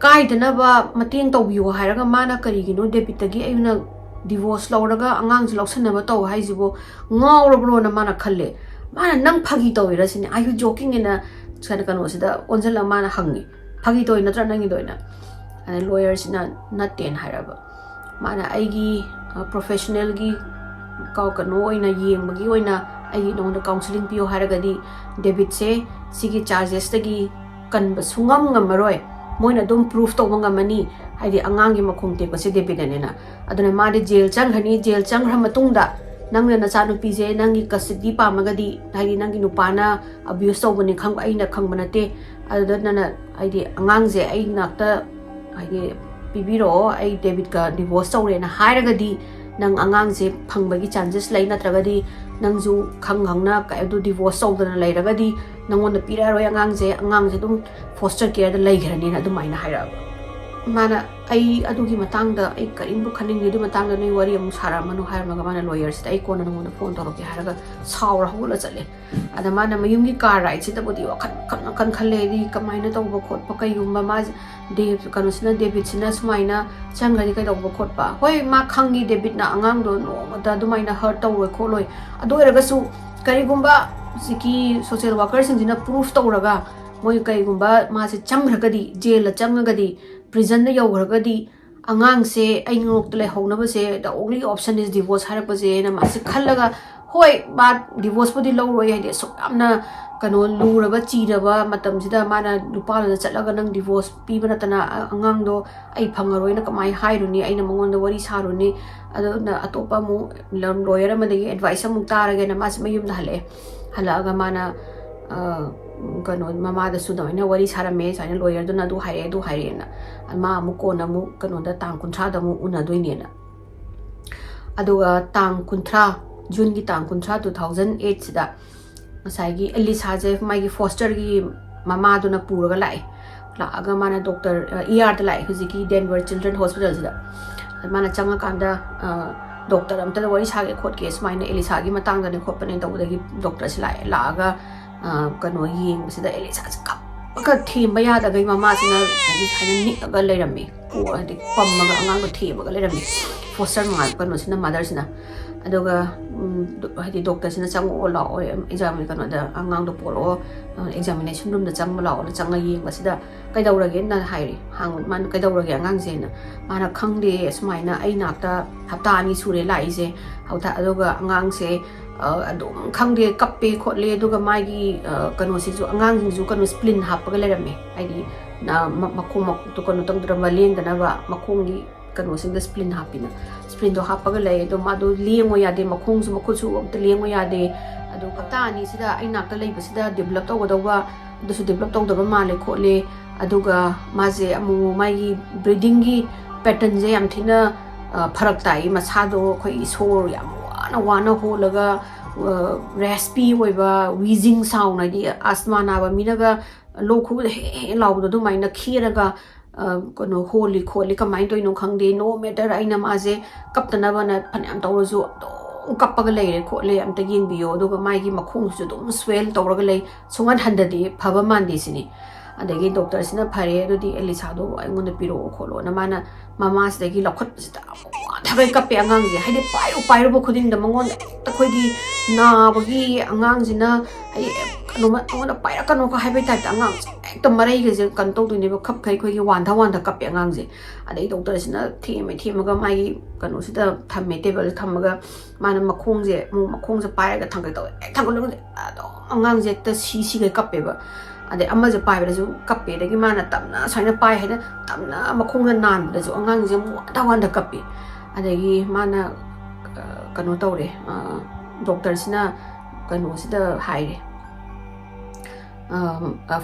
ꯀꯥꯏꯗꯅꯕ ꯃꯇꯦꯡ ꯇꯧꯕꯤꯌꯣ ꯍꯥꯏꯔꯒ ꯃꯥꯅ ꯀꯔꯤꯒꯤꯅꯣ ꯗꯦꯕꯤꯠꯇꯒꯤ ꯑꯩꯅ ꯗꯤꯚꯣꯔꯁ ꯂꯧꯔꯒ ꯑꯉꯥꯡꯁꯦ ꯂꯧꯁꯟꯅꯕ ꯇꯧ ꯍꯥꯏꯁꯤꯕꯨ ꯉꯥꯎꯔꯕ꯭ꯔꯣꯅ ꯃꯥꯅ ꯈꯜꯂꯦ ꯃꯥꯅ ꯅꯪ ꯐꯥꯒꯤ ꯇꯧꯔꯤꯔ ꯁꯤꯅꯤ Are you joking ꯏꯟ ꯀꯩꯅꯣꯁꯤꯗ ꯑꯣꯟꯁꯤꯜꯂꯒ ꯃꯥꯅ ꯍꯪꯉꯤ ꯐꯥꯒꯤ ꯇꯧꯔꯤ ꯅꯠꯇ꯭ꯔꯥ ꯅꯪꯒꯤꯗꯣꯏꯅ ꯑꯗ ꯂꯣꯌꯔꯁꯤꯅ ꯅꯠꯇꯦꯅ ꯍꯥꯏꯔꯕ ꯃꯥꯅ ꯑꯩꯒꯤ ꯄ꯭ꯔꯣꯐꯦꯁꯅꯦꯜꯒꯤ ꯀꯩꯅꯣ ꯑꯣꯏꯅ ꯌꯦꯡꯕꯒꯤ ꯑꯣꯏꯅ ꯑꯩꯒꯤ ꯅꯉꯣꯟꯗ ꯀꯥꯎꯟꯁꯤꯂꯤꯡ ꯄꯤꯌꯣ ꯍꯥꯏꯔꯒꯗꯤ ꯗꯦꯕꯤꯠꯁꯦ ꯁꯤꯒꯤ ꯆꯥꯔꯖꯦꯁꯇꯒꯤ ꯀꯟꯕ ꯁꯨꯡꯉꯝ ꯉꯝꯃꯔꯣꯏ ꯃꯣꯏꯅ ꯑꯗꯨꯝ ꯄ꯭ꯔꯨꯐ ꯇꯧꯕ ꯉꯝꯃꯅꯤ ꯍꯥꯏꯗꯤ ꯑꯉꯥꯡꯒꯤ ꯃꯈꯣꯡ ꯇꯦꯛꯄꯁꯦ ꯗꯦꯕꯤꯠꯅꯅꯦꯅ ꯑꯗꯨꯅ ꯃꯥꯗꯤ ꯖꯦꯜ ꯆꯪꯈ꯭ꯔꯅꯤ ꯖꯦꯜ ꯆꯪꯈ꯭ꯔ ꯃꯇꯨꯡꯗ ꯅꯪꯅ ꯅꯆꯥꯅꯨꯄꯤꯁꯦ ꯅꯪꯒꯤ ꯀꯁꯇꯗꯤ ꯄꯥꯝꯃꯒꯗꯤ ꯍꯥꯏꯗꯤ ꯅꯪꯒꯤ ꯅꯨꯄꯥꯅ ꯑꯕ꯭ꯌꯨꯁ ꯇꯧꯕꯅꯤ ꯈꯪꯕ ꯑꯩꯅ ꯈꯪꯕ ꯅꯠꯇꯦ ꯑꯗꯨꯗꯅ ꯍꯥꯏꯗꯤ ꯑꯉꯥꯡꯁꯦ ꯑꯩ ꯉꯥꯛꯇ ꯍꯥꯏꯗꯤ ꯄꯤꯕꯤꯔꯛꯑꯣ ꯑꯩ ꯗꯦꯕꯤꯠꯀ ꯗꯤꯚꯣꯔꯁ ꯇꯧꯔꯦꯅ ꯍꯥꯏꯔꯒꯗꯤ ꯅꯪ ꯑꯉꯥꯡꯁꯦ ꯐꯪꯕꯒꯤ ꯆꯥꯟꯁꯦꯁ ꯂꯩ ꯅꯠꯇ꯭ꯔꯒꯗꯤ ꯅꯪꯁꯨ ꯈꯪꯅ ꯑꯗꯨ ꯗꯤꯚꯣꯔꯁ ꯇꯧꯗꯅ ꯂꯩꯔꯒꯗꯤ ꯅꯪꯉꯣꯟꯗ ꯄꯤꯔꯛꯑꯔꯣꯏ ꯑꯉꯥꯡꯁꯦ ꯑꯗꯨꯝ ꯐꯣꯁꯇꯔ ꯀꯦꯌꯔꯗ ꯂꯩꯈ꯭ꯔꯅꯤꯅ ꯑꯗꯨꯃꯥꯏꯅ ꯍꯥꯏꯔꯛꯑꯕ ꯃꯥꯅ ꯑꯩ ꯑꯗꯨꯒꯤ ꯃꯇꯥꯡꯗ ꯑꯩ ꯀꯔꯤꯝꯕꯨ ꯈꯟꯅꯤꯡꯗꯦ ꯑꯗꯨꯒꯤ ꯃꯇꯥꯡꯗ ꯅꯣꯏ ꯋꯥꯔꯤ ꯑꯃꯨꯛ ꯁꯥꯔꯛꯑꯃꯅꯨ ꯍꯥꯏꯔꯝꯃꯒ ꯃꯥꯅ ꯂꯣꯌꯔꯁꯤꯗ ꯑꯩ ꯀꯣꯟꯅ ꯅꯉꯣꯟꯗ ꯐꯣꯟ ꯇꯧꯔꯛꯀꯦ ꯍꯥꯏꯔꯒ ꯁꯥꯎꯔ ꯍꯧꯒꯠꯂ ꯆꯠꯂꯦ ꯑꯗ ꯃꯥꯅ ꯃꯌꯨꯝꯒꯤ ꯀꯥꯔ ꯔꯥꯏꯗꯁꯤꯗꯕꯨꯗꯤ ꯋꯥꯈꯜ ꯈꯜꯂꯦ ꯍꯥꯏꯗꯤ ꯀꯃꯥꯏꯅ ꯇꯧꯕ ꯈꯣꯠꯄ ꯀꯩꯒꯨꯝꯕ ꯃꯥꯁꯦ ꯀꯩꯅꯣꯁꯤꯅ ꯗꯦꯕꯤꯠꯁꯤꯅ ꯁꯨꯃꯥꯏꯅ ꯆꯪꯈ꯭ꯔꯗꯤ ꯀꯩꯗꯧꯕ ꯈꯣꯠꯄ ꯍꯣꯏ ꯃꯥ ꯈꯪꯉꯤ ꯗꯦꯕꯤꯠꯅ ꯑꯉꯥꯡꯗꯣ ꯅꯣꯡꯃꯗ ꯑꯗꯨꯃꯥꯏꯅ ꯍꯔꯠ ꯇꯧꯔꯣꯏ ꯈꯣꯠꯂꯣꯏ ꯑꯗꯨ ꯑꯣꯏꯔꯒꯁꯨ ꯀꯔꯤꯒꯨꯝꯕ ꯍꯧꯖꯤꯛꯀꯤ ꯁꯣꯁꯤꯌꯦꯜ ꯋꯥꯔꯀꯔꯁꯤꯡꯁꯤꯅ ꯄ꯭ꯔꯨꯐ ꯇꯧꯔꯒ ꯃꯣꯏ ꯀꯔꯤꯒꯨꯝꯕ ꯃꯥꯁꯦ ꯆꯪꯈ꯭ꯔꯒꯗꯤ ꯖꯦꯜꯗ ꯆꯪꯉꯒꯗꯤ ꯄ꯭ꯔꯤꯖꯟꯗ ꯌꯧꯈ꯭ꯔꯒꯗꯤ ꯑꯉꯥꯡꯁꯦ ꯑꯩꯉꯣꯟꯗ ꯂꯩꯍꯧꯅꯕꯁꯦ ꯗ ꯑꯣꯡꯂꯤ ꯑꯣꯞꯁꯟ ꯏꯁ ꯗꯤꯚꯣꯔꯁ ꯍꯥꯏꯔꯛꯄꯁꯦꯅ ꯃꯥꯁꯦ ꯈꯜꯂꯒ ꯍꯣꯏ ꯃꯥ ꯗꯤꯚꯣꯔꯁꯄꯨꯗꯤ ꯂꯧꯔꯣꯏ ꯍꯥꯏꯗꯤ ꯑꯁꯨꯛ ꯌꯥꯝꯅ ꯀꯩꯅꯣ ꯂꯨꯔꯕ ꯆꯤꯔꯕ ꯃꯇꯝꯁꯤꯗ ꯃꯥꯅ ꯅꯨꯄꯥꯗꯨꯗ ꯆꯠꯂꯒ ꯅꯪ ꯗꯤꯚꯣꯔꯁ ꯄꯤꯕ ꯅꯠꯇꯅ ꯑꯉꯥꯡꯗꯣ ꯑꯩ ꯐꯪꯉꯔꯣꯏꯅ ꯀꯃꯥꯏꯅ ꯍꯥꯏꯔꯨꯅꯤ ꯑꯩꯅ ꯃꯉꯣꯟda ꯋꯥꯔꯤ ꯁꯥꯔꯨꯅꯤ ꯑꯗꯨꯅ ꯑꯇꯣꯞꯄ ꯑꯃꯨꯛ ꯂꯣꯌꯔ ꯑꯃꯗꯒꯤ ꯑꯦꯗꯚꯥꯏꯁ ꯑꯃꯨꯛ ꯇꯥꯔꯒꯦꯅ ꯃꯥꯁꯦ ꯃꯌꯨꯝꯗ ꯍꯜꯂꯛꯑꯒ ꯃꯥꯅ ꯀꯩꯅꯣ ꯃꯃꯥꯗꯁꯨ ꯑꯗꯨꯃꯥꯏꯅ ꯋꯥꯔꯤ ꯁꯥꯔꯝꯃꯦ ꯁꯨꯃꯥꯏꯅ ꯂꯣꯌꯔꯗꯨꯅ ꯑꯗꯨ ꯍꯥꯏꯔꯛꯑꯦꯅ ꯃꯥ ꯑꯃꯨꯛ ꯀꯣꯟꯅ ꯑꯃꯨꯛ ꯀꯩꯅꯣꯗ ꯇꯥꯡ 30ꯗ ꯑꯃꯨꯛ ꯎꯅꯗꯣꯏꯅꯦꯅ ꯑꯗꯨꯒ ꯇꯥꯡ 30 ꯖꯨꯟꯒꯤ ꯇꯥꯡ 30 2008 ꯁꯤꯗ ꯉꯁꯥꯏꯒꯤ ꯑꯦꯂꯤꯁꯥꯁꯦ ꯃꯥꯒꯤ ꯐꯣꯁꯇꯔꯒꯤ ꯃꯃꯥꯗꯨꯅ ꯄꯨꯔꯒ ꯂꯥꯛꯑꯦ ꯂꯥꯛꯑꯒ ꯃꯥꯅ ꯗꯣꯛꯇꯔ ERꯗ ꯂꯥꯛꯑꯦ ꯍꯧꯖꯤꯛꯀꯤ ꯗꯦꯟꯚꯔ ꯆꯤꯜꯗ꯭ꯔꯦꯟ ꯍꯣꯁꯄꯤꯇꯥꯜꯁꯤꯗ ꯃꯥꯅ ꯆꯪꯉꯀꯥꯟꯗ ꯗꯣꯛꯇꯔ ꯑꯝꯇꯗ ꯋꯥꯔꯤ ꯁꯥꯒꯦ ꯈꯣꯠꯀꯦ ꯁꯨꯃꯥꯏꯅ ꯑꯦꯂꯤꯁꯥꯒꯤ ꯃꯇꯥꯡꯗꯅꯦ ꯈꯣꯠꯄꯅꯦ ꯇꯧꯕꯗꯒꯤ ꯗꯣꯛꯇꯔꯁꯤ ꯂꯥꯛꯑꯦ ꯂꯥꯛꯑꯒ ꯀꯩꯅꯣ ꯌꯦꯡꯕꯁꯤꯗ ꯑꯦꯂꯤꯁꯥꯁꯤ ꯀꯞꯄꯒ ꯊꯦꯝꯕ ꯌꯥꯗꯒꯩ ꯃꯃꯥꯁꯤꯅ ꯍꯥꯏꯗꯤ ꯁꯨꯃꯥꯏꯅ ꯅꯤꯛꯑꯒ ꯂꯩꯔꯝꯃꯦ ꯍꯥꯏꯗꯤ ꯄꯝꯃꯒ ꯑꯉꯥꯡꯗꯣ ꯊꯦꯝꯃꯒ ꯂꯩꯔꯝꯃꯦ ꯐꯣꯁꯇꯔ ꯀꯩꯅꯣꯁꯤꯅ ꯃꯥꯗꯔꯁꯤꯅ ꯑꯗꯨꯒ ꯍꯥꯏꯗꯤ ꯗꯣꯛꯇꯔꯁꯤꯅ ꯆꯪꯉꯛꯑꯣ ꯂꯥꯛꯑꯣ ꯑꯦꯛꯖꯥꯝ ꯀꯩꯅꯣꯗ ꯑꯉꯥꯡꯗꯣ ꯄꯣꯔꯛꯑꯣ ꯑꯦꯛꯖꯥꯃꯤꯅꯦꯁꯟ ꯔꯨꯝꯗ ꯆꯪꯕ ꯂꯥꯛꯑꯣꯅ ꯆꯪꯉ ꯌꯦꯡꯕꯁꯤꯗ ꯀꯩꯗꯧꯔꯒꯦꯅ ꯍꯥꯏꯔꯦ ꯃꯥꯅ ꯀꯩꯗꯧꯔꯒꯦ ꯑꯉꯥꯡꯁꯦꯅ ꯃꯥꯅ ꯈꯪꯗꯦ ꯁꯨꯃꯥꯏꯅ ꯑꯩ ꯅꯥꯛꯇ ꯍꯞꯇꯥ 2 ꯁꯨꯔꯦ ꯂꯥꯛꯏꯁꯦ ꯑꯗꯨꯒ ꯑꯉꯥꯡꯁꯦ ꯑꯗꯨꯝ ꯈꯪꯗꯦ ꯀꯞꯄꯦ ꯈꯣꯠꯂꯦ ꯑꯗꯨꯒ ꯃꯥꯒꯤ ꯀꯩꯅꯣꯁꯤꯁꯨ ꯑꯉꯥꯡꯁꯤꯡꯁꯨ ꯀꯩꯅꯣ ꯁ꯭ꯄ꯭ꯂꯤꯟ ꯍꯥꯞꯄꯒ ꯂꯩꯔꯝꯃꯦ ꯍꯥꯏꯗꯤ ꯃꯈꯣꯡ ꯀꯩꯅꯣ ꯇꯧꯗ꯭ꯔꯕ ꯂꯦꯡꯗꯅꯕ ꯃꯈꯣꯡꯒꯤ ꯀꯩꯅꯣꯁꯤꯡꯗ ꯁ꯭ꯄ꯭ꯂꯤꯟ ꯍꯥꯞꯄꯤꯅ ꯁ꯭ꯄ꯭ꯂꯤꯟꯗꯣ ꯍꯥꯞꯄꯒ ꯂꯩ ꯑꯗꯣ ꯃꯥꯗꯣ ꯂꯦꯡꯉꯣ ꯌꯥꯗꯦ ꯃꯈꯣꯡꯁꯨ ꯃꯈꯨꯠꯁꯨ ꯑꯝꯇ ꯂꯦꯡꯉꯣ ꯌꯥꯗꯦ ꯑꯗꯣ ꯍꯞꯇꯥ 2ꯁꯤꯗ ꯑꯩ ꯅꯥꯛꯇ ꯂꯩꯕꯁꯤꯗ ꯗꯦꯚꯂꯞ ꯇꯧꯒꯗꯧꯕ ꯑꯗꯨꯁꯨ ꯗꯦꯚꯂꯞ ꯇꯧꯗꯕ ꯃꯥꯜꯂꯦ ꯈꯣꯠꯂꯦ ꯑꯗꯨꯒ ꯃꯥꯁꯦ ꯑꯃꯨꯛ ꯃꯥꯒꯤ ꯕ꯭ꯔꯤꯗꯤꯡꯒꯤ ꯄꯦꯇꯔꯟꯁꯦ ꯌꯥꯝ ꯊꯤꯅ ꯐꯔꯛ ꯇꯥꯏ ꯃꯁꯥꯗꯣ ꯑꯩꯈꯣꯏꯒꯤ ꯁꯣꯔ ꯌꯥꯝ ꯋꯥꯅ ꯍꯣꯜꯂꯒ ꯔꯦꯁꯄꯤ ꯑꯣꯏꯕ ꯋꯤꯖꯤꯡ ꯁꯥꯎꯟ ꯍꯥꯏꯗꯤ ꯑꯁꯃꯥ ꯅꯥꯕ ꯃꯤꯅꯒ ꯂꯣꯛ ꯈꯨꯕꯗ ꯍꯦ ꯂꯥꯎꯕꯗꯣ ꯑꯗꯨꯃꯥꯏꯅ ꯈꯦꯔꯒ ꯀꯩꯅꯣ ꯍꯣꯜꯂꯤ ꯈꯣꯠꯂꯤ ꯀꯃꯥꯏꯅ ꯇꯧꯔꯤꯅꯣ ꯈꯪꯗꯦ ꯅꯣ ꯃꯦꯇꯔ ꯑꯩꯅ ꯃꯥꯁꯦ ꯀꯞꯇꯅꯕꯅ ꯐꯅꯌꯥꯝ ꯇꯧꯔꯁꯨ ꯑꯗꯨꯝ ꯀꯞꯄꯒ ꯂꯩꯔꯦ ꯈꯣꯠꯂꯦ ꯑꯝꯇ ꯌꯦꯡꯕꯤꯌꯣ ꯑꯗꯨꯒ ꯃꯥꯒꯤ ꯃꯈꯣꯡꯁꯨ ꯑꯗꯨꯝ ꯁ꯭ꯋꯦꯜ ꯇꯧꯔꯒ ꯂꯩ ꯁꯨꯡꯍꯟ ꯍꯟꯊꯗꯦ ꯐꯕ ꯃꯥꯟꯗꯦ ꯁꯤꯅꯤ ꯑꯗꯒꯤ ꯗꯣꯛꯇꯔꯁꯤꯅ ꯐꯔꯦ ꯑꯗꯨꯗꯤ ꯑꯦꯂꯤꯁꯥꯗꯣ ꯑꯩꯉꯣꯟꯗ ꯄꯤꯔꯛꯑꯣ ꯈꯣꯠꯂꯣꯅ ꯃꯥꯅ ꯃꯃꯥꯁꯤꯗꯒꯤ ꯂꯧꯈꯠꯄꯁꯤꯗ ꯊꯕꯩ ꯀꯞꯄꯦ ꯑꯉꯥꯡꯁꯦ ꯍꯥꯏꯗꯤ ꯄꯥꯏꯔꯨꯕ ꯈꯨꯗꯤꯡꯗ ꯃꯉꯣꯟꯗ ꯍꯦꯛꯇ ꯑꯩꯈꯣꯏꯒꯤ ꯅꯥꯕꯒꯤ ꯑꯉꯥꯡꯁꯤꯅ ꯑꯩ ꯀꯩꯅꯣꯃ ꯑꯩꯉꯣꯟꯗ ꯄꯥꯏꯔꯛꯀꯅꯣꯒ ꯍꯥꯏꯕꯒꯤ ꯇꯥꯏꯞꯇ ꯑꯉꯥꯡꯁꯦ ꯍꯦꯛꯇ ꯃꯔꯩꯒꯁꯦ ꯀꯩꯅꯣ ꯇꯧꯗꯣꯏꯅꯦꯕ ꯈꯞꯈꯩ ꯑꯩꯈꯣꯏꯒꯤ ꯋꯥꯟꯊ ꯀꯞꯄꯦ ꯑꯉꯥꯡꯁꯦ ꯑꯗꯩ ꯗꯣꯛꯇꯔꯁꯤꯅ ꯊꯦꯝꯃꯒ ꯃꯥꯒꯤ ꯀꯩꯅꯣꯁꯤꯗ ꯊꯝꯃꯦ ꯇꯦꯕꯜꯗ ꯊꯝꯃꯒ ꯃꯥꯅ ꯃꯈꯣꯡꯁꯦ ꯄꯥꯏꯔꯒ ꯊꯥꯡꯒꯠ ꯇꯧꯋꯦ ꯍꯦꯛ ꯊꯥꯡꯒꯠꯂꯒ ꯑꯗꯨꯝ ꯑꯉꯥꯡꯁꯦ ꯍꯦꯛꯇ ꯁꯤꯒꯩ ꯀꯞꯄꯦꯕ ꯑꯗꯩ ꯑꯃꯁꯦ ꯄꯥꯏꯕꯗꯁꯨ ꯀꯞꯄꯦ ꯑꯗꯒꯤ ꯃꯥꯅ ꯇꯞꯅ ꯁꯨꯃꯥꯏꯅ ꯄꯥꯏ ꯍꯥꯏꯅ ꯇꯞꯅ ꯃꯈꯣꯡꯗ ꯅꯥꯟꯕꯗꯁꯨ ꯑꯉꯥꯡꯁꯦ ꯋꯥꯟꯊ ꯀꯞꯄꯦ ꯑꯗꯒꯤ ꯃꯥꯅ ꯀꯩꯅꯣ ꯇꯧꯔꯦ ꯗꯣꯛꯇꯔꯁꯤꯅ ꯀꯩꯅꯣꯁꯤꯗ ꯍꯥꯏꯔꯦ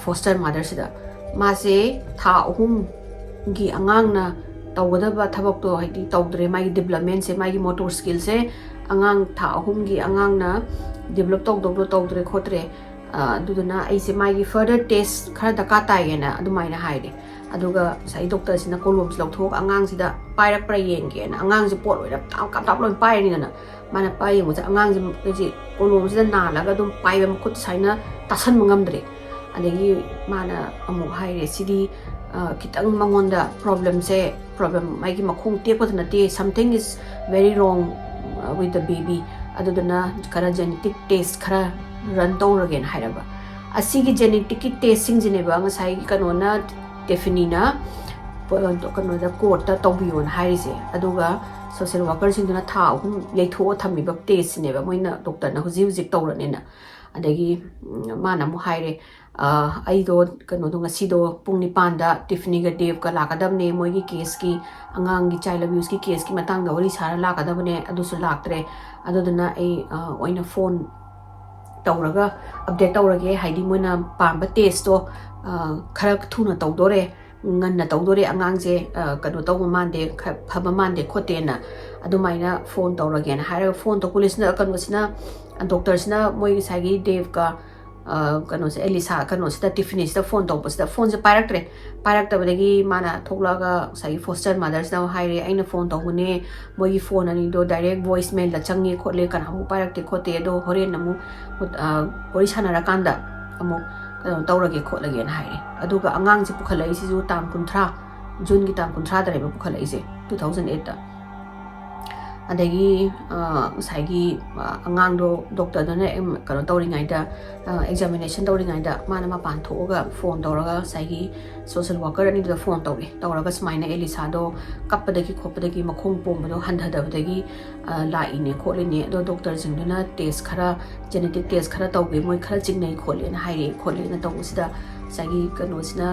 ꯐꯣꯁꯇꯔ ꯃꯥꯗꯔꯁꯤꯗ ꯃꯥꯁꯦ ꯊꯥ 3ꯒꯤ ꯑꯉꯥꯡꯅ ꯇꯧꯒꯗꯕ ꯊꯕꯛꯇꯣ ꯍꯥꯏꯗꯤ ꯇꯧꯗ꯭ꯔꯦ ꯃꯥꯒꯤ ꯗꯤꯕꯂꯞꯃꯦꯟꯁꯦ ꯃꯥꯒꯤ ꯃꯣꯇꯣꯔ ꯁ꯭ꯀꯤꯜꯁꯦ ꯑꯉꯥꯡ ꯊꯥ 3ꯒꯤ ꯑꯉꯥꯡꯅ ꯗꯤꯕꯂꯞ ꯇꯧꯗꯧꯗꯣ ꯇꯧꯗ꯭ꯔꯦ ꯈꯣꯠꯇ꯭ꯔꯦ ꯑꯗꯨꯗꯨꯅ ꯑꯩꯁꯦ ꯃꯥꯒꯤ ꯐꯔꯗꯔ ꯇꯦꯁ ꯈꯔ ꯗꯔꯀꯥꯔ ꯇꯥꯏꯌꯦꯅ ꯑꯗꯨꯃꯥꯏꯅ ꯍꯥꯏꯔꯦ ꯑꯗꯨꯒ ꯉꯁꯥꯏ ꯗꯣꯛꯇꯔꯁꯤꯅ ꯀꯣꯂꯣꯝꯁꯤ ꯂꯧꯊꯣꯛꯑꯒ ꯑꯉꯥꯡꯁꯤꯗ ꯄꯥꯏꯔꯛꯄ꯭ꯔꯥ ꯌꯦꯡꯒꯦꯅ ꯑꯉꯥꯡꯁꯦ ꯄꯣꯠ ꯂꯣꯏꯅ ꯇꯥꯞ ꯂꯣꯏꯅ ꯄꯥꯏꯔꯅꯤꯗꯅ ꯃꯥꯅ ꯄꯥꯏ ꯌꯦꯡꯕꯁꯦ ꯑꯉꯥꯡꯁꯦ ꯍꯧꯖꯤꯛ ꯀꯣꯂꯣꯝꯁꯤꯗ ꯅꯥꯜꯂꯒ ꯑꯗꯨꯝ ꯄꯥꯏꯕ ꯃꯈꯨꯠ ꯁꯨꯃꯥꯏꯅ ꯇꯥꯁꯟꯕ ꯉꯝꯗ꯭ꯔꯦ ꯑꯗꯒꯤ ꯃꯥꯅ ꯑꯃꯨꯛ ꯍꯥꯏꯔꯦ ꯁꯤꯗꯤ khitang mangonda problem maigi makhong tekpata nate something is very wrong with the baby adudana khara genetic test khara run tawragen hairaba asigi genetic test sing jineba ngasai kanona definina kanoda court ta tawbiyon hairise aduga social worker singduna tha ahum leitho thamiba test neba moina doctor na huji tawranena adagi mana mu haire aido kanodo ngasido pung 9 da Tiffany ga Dave ka lakadamne moigi case ki angang gi child abuse ki case ki matang da ori sara lakadabne adusu laktre aduduna ai oina phone tawraga update tawrage haidi moina pamba test to khara thuna tawdore nganna tawdore angang je kano tawma mande phaba mande khotena adumaina phone tawrage na haira phone to police na kano sina doctor sina moigi sagi Dave ka kano se Elisa kano sida Tiffany sida phone tawpa sida phone se pairaktabadagi mana thoklaga sagi foster mother sida haire aina phone tawbune moigi phone ani do direct voicemail la changi khotle kan hamu pairakte khote do horen namu hori sanara kanda amu tawrage khotlage na haire aduga angang se pukhalai si ju tam 13 June gi tam 13 dare ba pukhalai se 2008 da adagi saigi angang do doctor dona kano tawringai da examination tawringai da mana ma pan thoga phone tawraga saigi social worker ani da phone tawraga smaina Elisa do kappadagi khoppadagi makhong pomba handhadabadagi la ine kholene do doctor jingduna test khara genetic test khara tawge moi khara jingnai kholena haire kholena tawsida saigi kano sina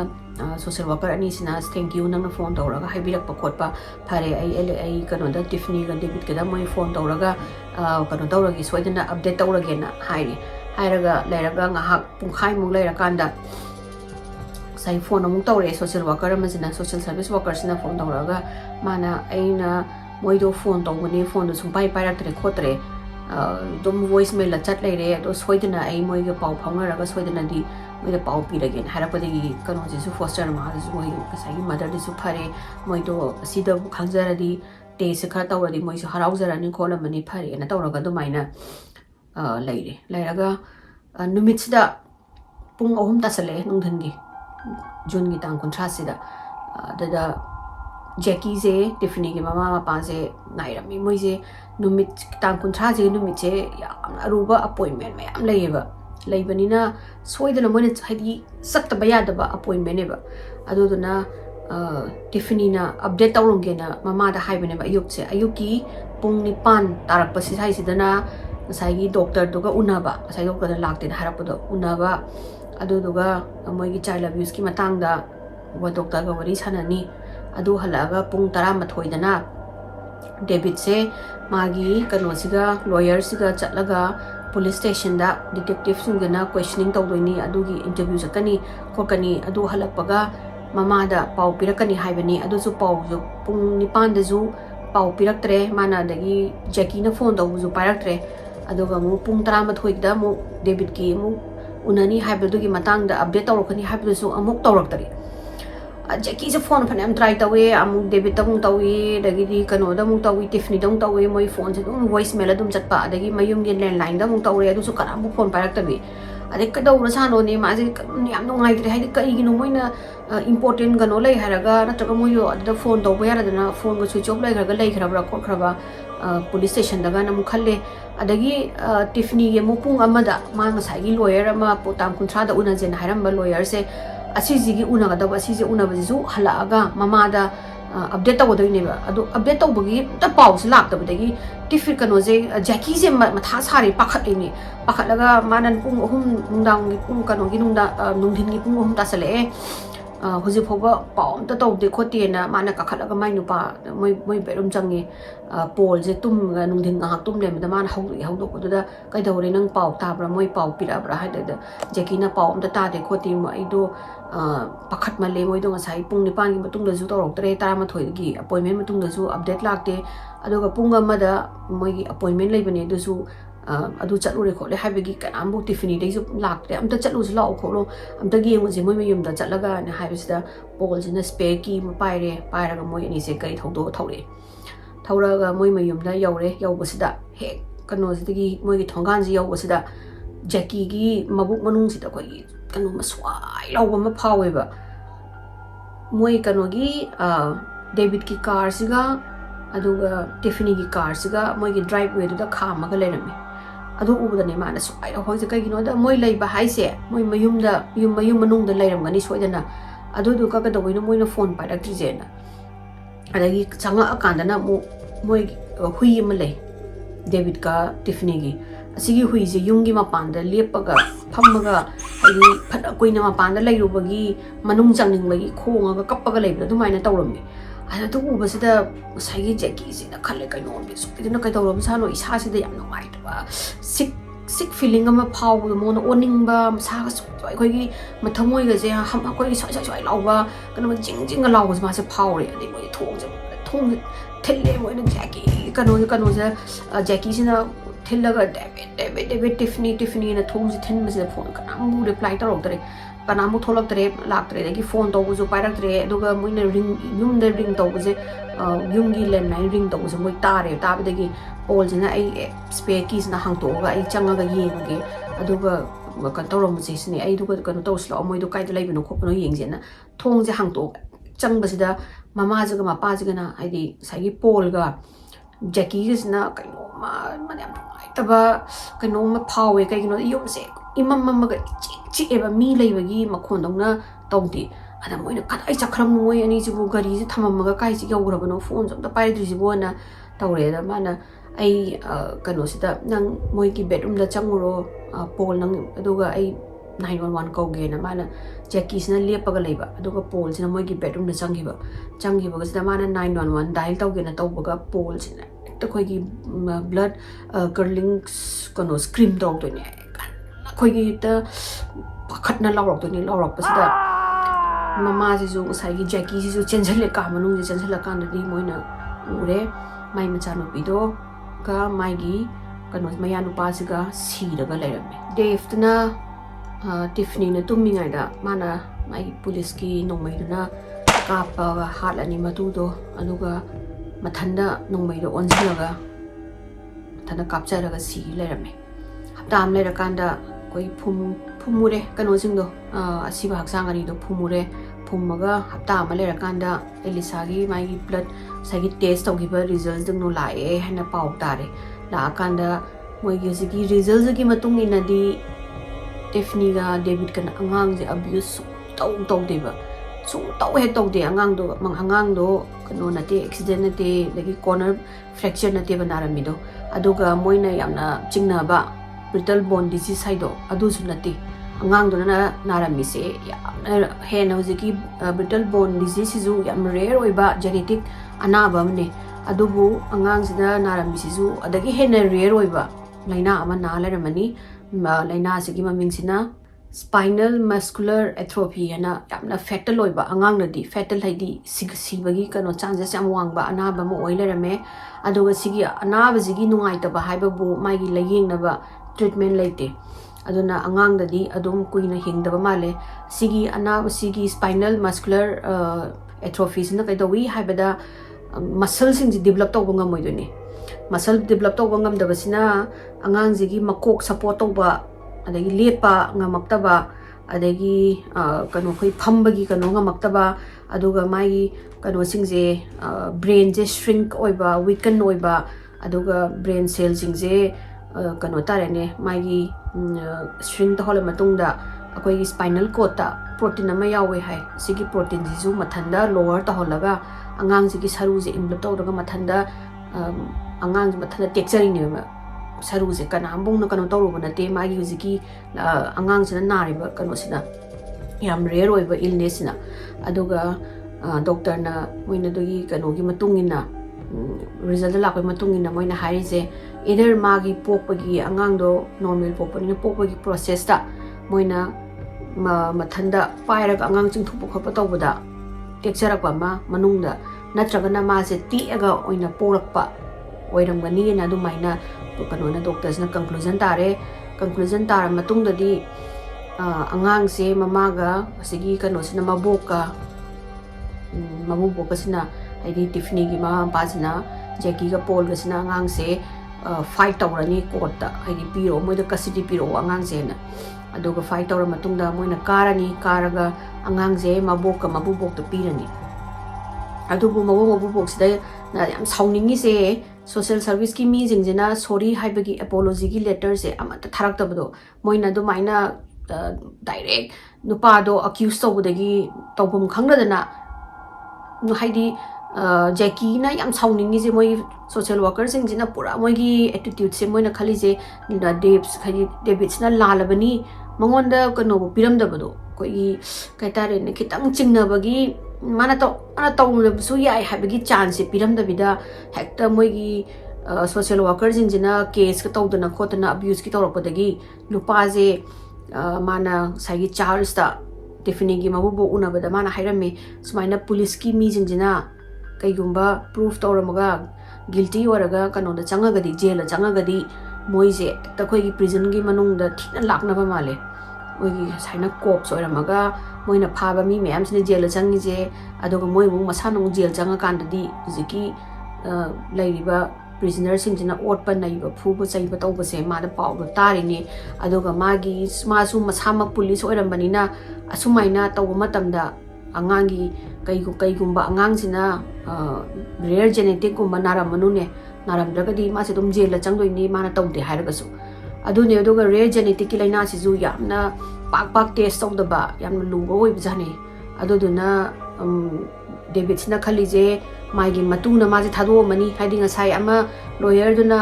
social worker ani sina thank you nang phone tawraga haibirak pa khotpa phare ai kano da Tiffany ga David ga moi phone tawraga kano tawragi soidana update tawrage na hairaga lairaga ngahak pungkhai mung lairakanda sai phone amung tawre social worker amazina social service worker sina phone tawraga mana aina moido phone tawbune phone do sumpai pairaktre khotre dum voicemail la chat leire do soidana ai moiga pau phaunaraga soidana di मोइदा पाउ पिरगेन हारपदगी कनोजिसु फोस्टर माजु मोइ कसैगी मदर दिसु फरे मोइदो सिदा खंगजरदी टेस खरा तौरदी मोइसु हराउजरानि खोलमनि फरे न तौरगा दुमाइना लैरे लैरगा नुमित्सदा पुंग अहुम तसले नुंधनगी जूनगी तांग कुंथ्रासिदा ददा जैकी से टिफनी के मामा पापा से नाइरमी मोइसे नुमित तांग कुंथ्रासे नुमित्से याम अरुबा अपॉइंटमेंट मयाम लैयेबा लैबनिना सोइदना मोइना हाइदि सत्तबा यादबा अपॉइंटमेंट नेबा अदुदुना टिफनीना अपडेट तौरंगेना मामादा हाइबनेबा अयुक्से अयुकी पुंग निपान तारकपसि साइसिदना ngसाइगी डॉक्टर दुगा उनाबा ngसाइ डॉक्टर लाक्ते हारपदो उनाबा अदुदुगा मोइगी चाइल्ड अब्यूज की मतंगदा वा डॉक्टर गा वरी साननी अदु हलागा पुंग 12 दना डेविड से मागी कनोसिगा लॉयर सिगा चटलगा पुलिस स्टेशन दा डिटेक्टिव सिंगना क्वेश्चनिंग तौदोइनी अदुगी इंटरव्यू चकनी खोकनी अदु हलकपगा ममादा पाउ पिरकनी हाइबनी अदुसु पाउ जो पुंग 9 दजु पाउ पिरक्तरे माना दगी जैकी ना फोन तौबुजु पाइरक्तरे अदुगा मु पुंग 12 दा मु डेविड की मु उननी हाइबदुगी मतंगदा अपडेट तौरकनी हाइबदुसु अमुक तौरक्तरे जैकी से फोन फने ट्राई तवे अमुक डेविड तमुक तवे दगी कनो दमुक तवे टिफनी दमुक तवे मोई फोन से दुम वॉइस मेल दुम चटपा दगी मयुम गे लैंडलाइन दमुक तवे अदुसु कनामु फोन पाइरक्तबी अदे कदौर सानो ने माजे याम नुंगाइत्रे हाइदि कइगिनो मोइना इम्पोर्टेंट गनो लै हारगा नत्रगा मोयो अददा फोन तौबा यारदना फोन को स्विच ऑफ लैखरगा लैखरबरा खोखरबा पुलिस स्टेशन दगा नमु खल्ले अदगी टिफनी गे मुपुंग अमदा मा ngसाइगी लॉयर अमा पोताम कुंथ्रादा उनाजेन हाइरंबा लॉयर से असीजिगी उनागदबा असीजे उनाबजिसु हलागा ममादा अपडेट तौदोइनेबा अदु अपडेट तौबगी त पाउस लाक्तबदगी टिफिन कनोजे जैकी से मथा सारे पाखतलेनी पाखतलगा मानन पुंग अहुम नुंदांगी पुंग कनोगी नुंदा नुंधिनगी पुंग अहुम तासले हुजि फोबा पाउम त तौदे खोतेना माना कखतलगा माइ नुपा मोइ बेडरूम चंगे पोल जे तुमगा नुंधिन गा तुम लेमदा मान हौदोकदुदा कैदौरे नंग पाउ ताब्रा मोइ पाउ पिराब्रा हाइददा जैकीना पाउम त तादे खोते मोइदो पाखत मले मोइदो ngसाइ पुंग 9 की मतुंग दजु तौरक्तरे 13 की अपॉइंटमेंट मतुंग दजु अपडेट लाक्ते अदुगा पुंग अमदा मोइगी अपॉइंटमेंट लेबने दुसु अदु चलुरे खोले हाइबगी कनामबु टिफनी दैसु लाक्ते अमता चलुसु लाउ खोलो अमता गेंगुजे मोइ मयुमदा चलगा न हाइबसिदा पोलजिना स्पेयर की पाइरे पाइरगा मोइ अनिसे करी थौदो थौरे थौरगा मोइ मयुमदा यौरे यौबसिदा हे कनोजिदगी मोइगी थोंगानजि यौबसिदा जैकीगी मबुक मनुंगसिदा खोई कनो मस्वाइ लाउबा म फावेबा मोइ कनोगी डेविड की कार सिगा अदुगा टिफनी की कार सिगा मोइगी ड्राइव वे दुदा खामगा लेरमे अदु उबदने माना स्वाइ होइसे कइगिनो दा मोइ लैबा हाइसे मोइ मयुमदा मयुम मनुंगदा लैरमगनी सोइदना अदुदु कगदवइनो मोइनो फोन पाइरक्ट्रिजेना अदगी चंगा अकांदना मोइ हुई अम लै डेविड का टिफनी की असिगी हुई से युंगी मपानदा लेपगा फमगा हाइदि फना कोइना मपानदा लैरुबगी मनुंग चंगनिंगबगी खोंगा कप्पगा लैबदा दुमाइना तौरमि अदु उबसिदा साइगी जैकी सिना खले कइनो बिसुकिदना कइतौरब सानो इसासिदा याम नुंगाइतबा सिक फीलिंग अमा फाउ मोन ओनिंगबा मसागा सुय अखोइगी मथमोइगा जे हम अखोइगी सोय लाउबा कनो जिंग लाउबस मासे फाउरे अदि मोइ थोंग थिल्ले मोइना जैकी कनो जे जैकी सिना थिल्लगा डेविड टिफनी ना थोंग थिन मसे फोन कनामु रिप्लाई तौरक्तरे कनामु थोलक्तरे लाक्तरे दगी फोन तौबुजु पाइरक्तरे अदुगा मोइना रिंग युमदे रिंग तौबुजे युमगी लैंडलाइन रिंग तौबुजे मोइ तारे ताबदगी पोलजिना आई स्पेयर कीजना हांगतोगा आई चंगागा येंगे अदुगा कन तौरमजेसिने आई दुगा कनो तौसला मोइदो काइदा लैबनो खोपनो येंजेना थोंगजे हांगतोगा चंगबसिदा ममाजगा मपाजगना आइदि साइगी पोलगा जैकीगिसना कइनो माने तबा कइनो म फावे कइनो युमसे इमममगा चिएबा मी लैबगी मखोनदौना तौदि अदा मोइना कदाइ चखरम मोइ अनि जिबु गाड़ी से थममगा काइसि यौग्रबनो फोन जमदा पाइद्रिजिबोना तौरेदा माना आई कनोसिदा नंग मोइगी बेडरूम दा चंगुरो पोल नंग अदुगा आई 911 कौगेना माना जैकीसिना लेपगा लैबा अदुगा पोलसिना मोइगी बेडरूम दा चंगिबगसिदा माना 911 डायल तौगेना तौबगा पोलसिना अखोइगी ब्लड कर्लिंग कनो स्क्रीम तौदोने अखोइगी त पखटना लाउरक्तोने ममाजिसु ngसाइगी जैकीसिसु चेंजले का मनुंग चेंजला कानदि मोइना उरे माइ मचानुपिदो का माइगी कनो मया नुपासिगा सीरगा लैरमे डेफ्तना Tiffany na tumingay da mana may police ki nong may na kapa halani matudo anuga mathanda nong may do onsilaga mathanda kapcharaga si lerame haptam lerakanda koi phumure kano singdo asiba haksangani do phumure phummaga hapta ama lerakanda elisagi mai blood sagi test tawgiba results ding no lae hana pau tare la akanda moi gi results gi matung inadi Tiffany ga David kan angang je abuse tau deba so tau he tau de angang do kano nate accident nate lagi corner fracture nate banarami do aduga moina yamna chingna ba brittle bone disease haido adu su nate angang do na narami se ya he na hojiki brittle bone disease ju yam rare oiba genetic anaba mne adubu angang sida narami sisu adagi he na rare oiba laina ama na laramani laina sigi maming sina spinal muscular atrophy ana yamna fatal oiba angang nadi fatal haidi sibagi kano chances yam wangba anaba mo oilerame aduga sigi anaba sigi nungaitaba haiba bu magi layeng naba treatment laite aduna angang dadi adum kuina hingdaba male sigi anaba sigi spinal muscular atrophy sina kaidawi haibada muscle sing develop tawba ngamoidone muscle develop tawba ngamdaba sina angang sigi makok support tawba adagi lepa ngamaktaba adagi kano khoi phambagi kano ngamaktaba aduga mai kano singje brain je shrink oiba weaken oiba aduga brain cells singje kano tarene mai shrink to hola matungda akoi spinal cord ta protein ama yawe hai sigi protein jisu mathanda lower ta holaga angang sigi saru je imblop tawdaga mathanda angang mathanda texture ni ma saru je kana ambong no kano tawru banate magi hujiki angang sina nariba kano sina yam rare oiba illness na aduga doctor na moina dogi kano gi matungina result la ko matungina moina harise either magi pokpagi angang do normal pokpani pokpagi process ta moina mathanda pairaga angang chingthup khop tawbada texture pa ma manungda natragana ma se ti aga oina porakpa oiramgani na du maina kano na doctors na conclusion tare matungda di angang se mamaga sigi kano sina maboka sina haidi Tiffany gi ma pasina Jackie ga Paul ga sina angang se fight tawrani court ta haidi piro moida custody piro angang se na aduga fight tawra matungda moina karani karaga angang se mabok to pirani adubu mabok sida na yam saungningi se social service ki mi jingjena sorry haibagi apology gi letter se amata tharak tabdo moina do maina direct nupa do accuse tawdagi tawbum khangadana no haidi Jackie na yam saungningi je moi social worker jingjena pura moi gi attitude se moina khali je David na lalabani mangonda kano piramdabado koi kaitare ne kitang chingnabagi mana tawlabsu yai habagi chance piramdabida hekta moigi social worker jinjina case ka tawdana khotana abuse ki tawrakpadagi nupa je mana sagi charles ta Tiffany gi mabubo unabada mana hairame sumaina police ki mi jinjina kaigumba proof tawramaga guilty oraga kano da changagadi jail changagadi moise takhoi gi prison gi manung da thina laknaba male moigi saina cops oramaga moina phaba mi mayam sine jail changi je adoga moi mu masana mu jail changa kandadi jiki lairiba prisoner singina otpa naiba phuba chaiba tawba se ma da pawdo tarini adoga magi masu masama police orambanina asumaina tawba matamda angangi kaigumba angang sina rare genetic gumba naramanune naramdragadi ma se dum jail changdoini mana tawde hairagasu adune adoga rare genetic ki laina si ju yamna pak test tawdaba yamna lugo oi bjane aduduna David sina khalije magi matuna ma je thado mani haiding asai ama lawyer duna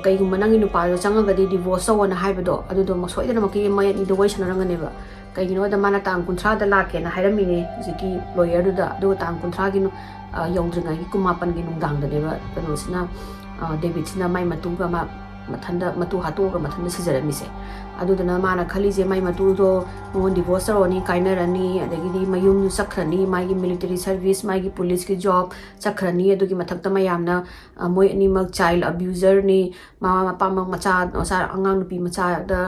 kaigumba nangi nupa do changagadi divorce wana haibado adudo masoidana maki mai ni do wai sanarangane ba kaigino da mana tang kunthra da lake na hairamine jiki lawyer da do tang kunthra gi yongdringa gi kumapan gi nungdang da deba kano sina David sina mai matuga ma mathanda matu hatoga mathanda sijarami adudana mana khalije mai matu do mon divorce roni kainarani adagidi mayum sakrani magi military service magi police ki job sakrani adugi mathakta mayamna moi animal child abuser ni mama papa macha osa angang nupi macha da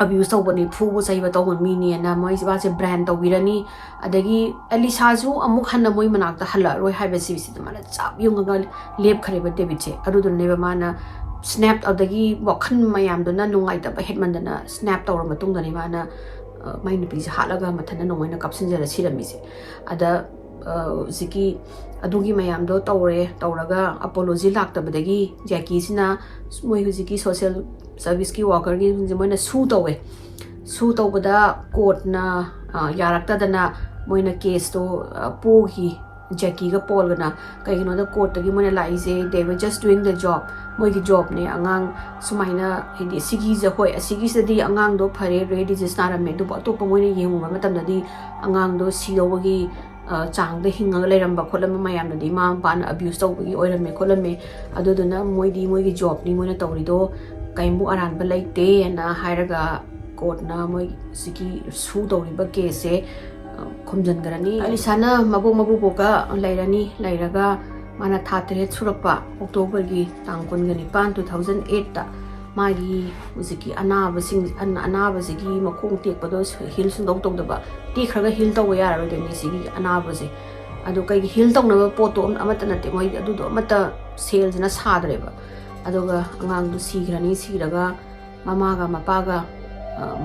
abuse tawbani phubu chaiba tawon mini na moi ba se brand tawbirani adagi Elisa ju amuk hanna moi manakta hala roi haiba si mala chap yunga lep khareba David che adudun neba mana snap adagi wakhan mayam dona nungaitaba hetmandana snap tawra matung dani mana mai nupi se halaga mathana nongoina kapsinjara sirami se ada ziki adugi mayam do tawraga apology laktabadagi Jackie sina moi ziki social service ki worker gi moina su tawbada court na yarakta dana moina case to pogi Jackie ga Paul gana kaigino da court gi moina laise they were just doing the job moi gi job ne angang sumaina hidi sigi ja hoi asigi sadi angang do phare ready just na me do to pa moina yengu ma matam dadi angang do sidogi chang de hinga leiramba kholam mayam na di ma ban abuse tawgi oirame kholame aduduna moi gi job ni moina tawrido kaimbu aran ba laite na hairaga court na moi siki su tawriba case khomjan garani alisana mabu boka lairaga mana thatre surakpa October gi tang kon gani pan 2008 ta magi uziki anaba sigi makong tek pado hil sundok tong daba ti khraga hil taw ya ro deni sigi anaba se adu kai hil tong na poto amata na te moi adu do mata sales na sadre ba aduga angang du sigrani sigraga mama ga mapaga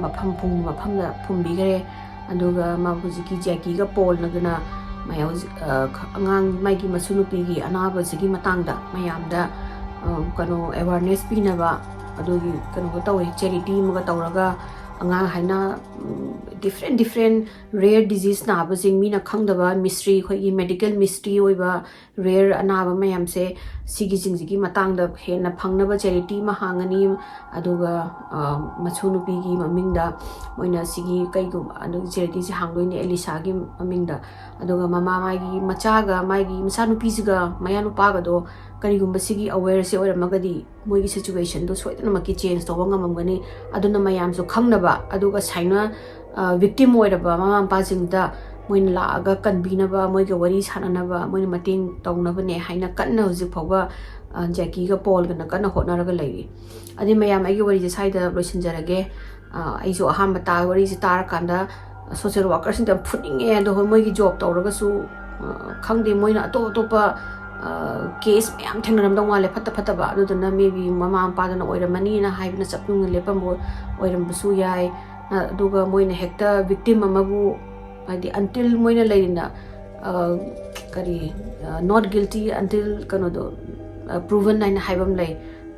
mafam da phumbi gare aduga mabuziki Jackie ga Paul na gana mayau angang mai gi masunupi gi anaba sigi matangda mayamda kano awareness pinaba adugi kano ko tawe charity muga tawraga angang haina different rare disease na ba jing mina khangdaba mystery khoi medical mystery oiba rare anaba mayam se sigi jingji matangda hena phangnaba charity ma hangani aduga machunupi gi mamingda moina sigi kaigum adu charity si hangloine Elisa gi mamingda aduga mama magi machaga magi masanupi siga mayanu paga do karigumba sigi aware se oramagadi moi gi situation do soidana maki change to ngamamgani aduna mayam so khangnaba aduga saina victim oiraba mama pajingda moina laaga kanbinaba moiga wari sananaba moina mating tawnaba ne haina kanna hojik phawba Jackie ga Paul ga kana hotnaraga leiri adi mayam ai gi wari je saida loisinjarage ai so ahamba ta wari je tar kanda social worker sing ta phuninge do moi gi job tawraga su khangde moina topa case mayam thengram dong wale phata ba aduna maybe mama padana oiramani na haibna chapnung lepambo oirambusu yai aduga moina hekta victim amabu adi until moina leina kari not guilty until kano do proven naina haibam lei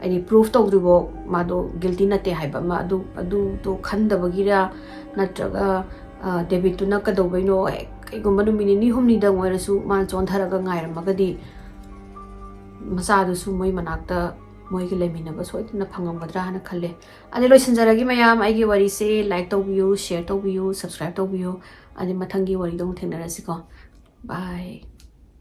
ani proof tawdribo mado guilty nate haiba ma adu to khandabagira natraga David to nakadobaino kaigumba numini ni humni da ngoirasu ma chontharaga ngairamagadi masadu su moi manakta moi gi leminaba soidna phangamgadra hana khalle adi loisinjaragi mayam aigi wari se like tawbiyu share tawbiyu subscribe tawbiyu adi mathangi wari dong thengnarasi ko bye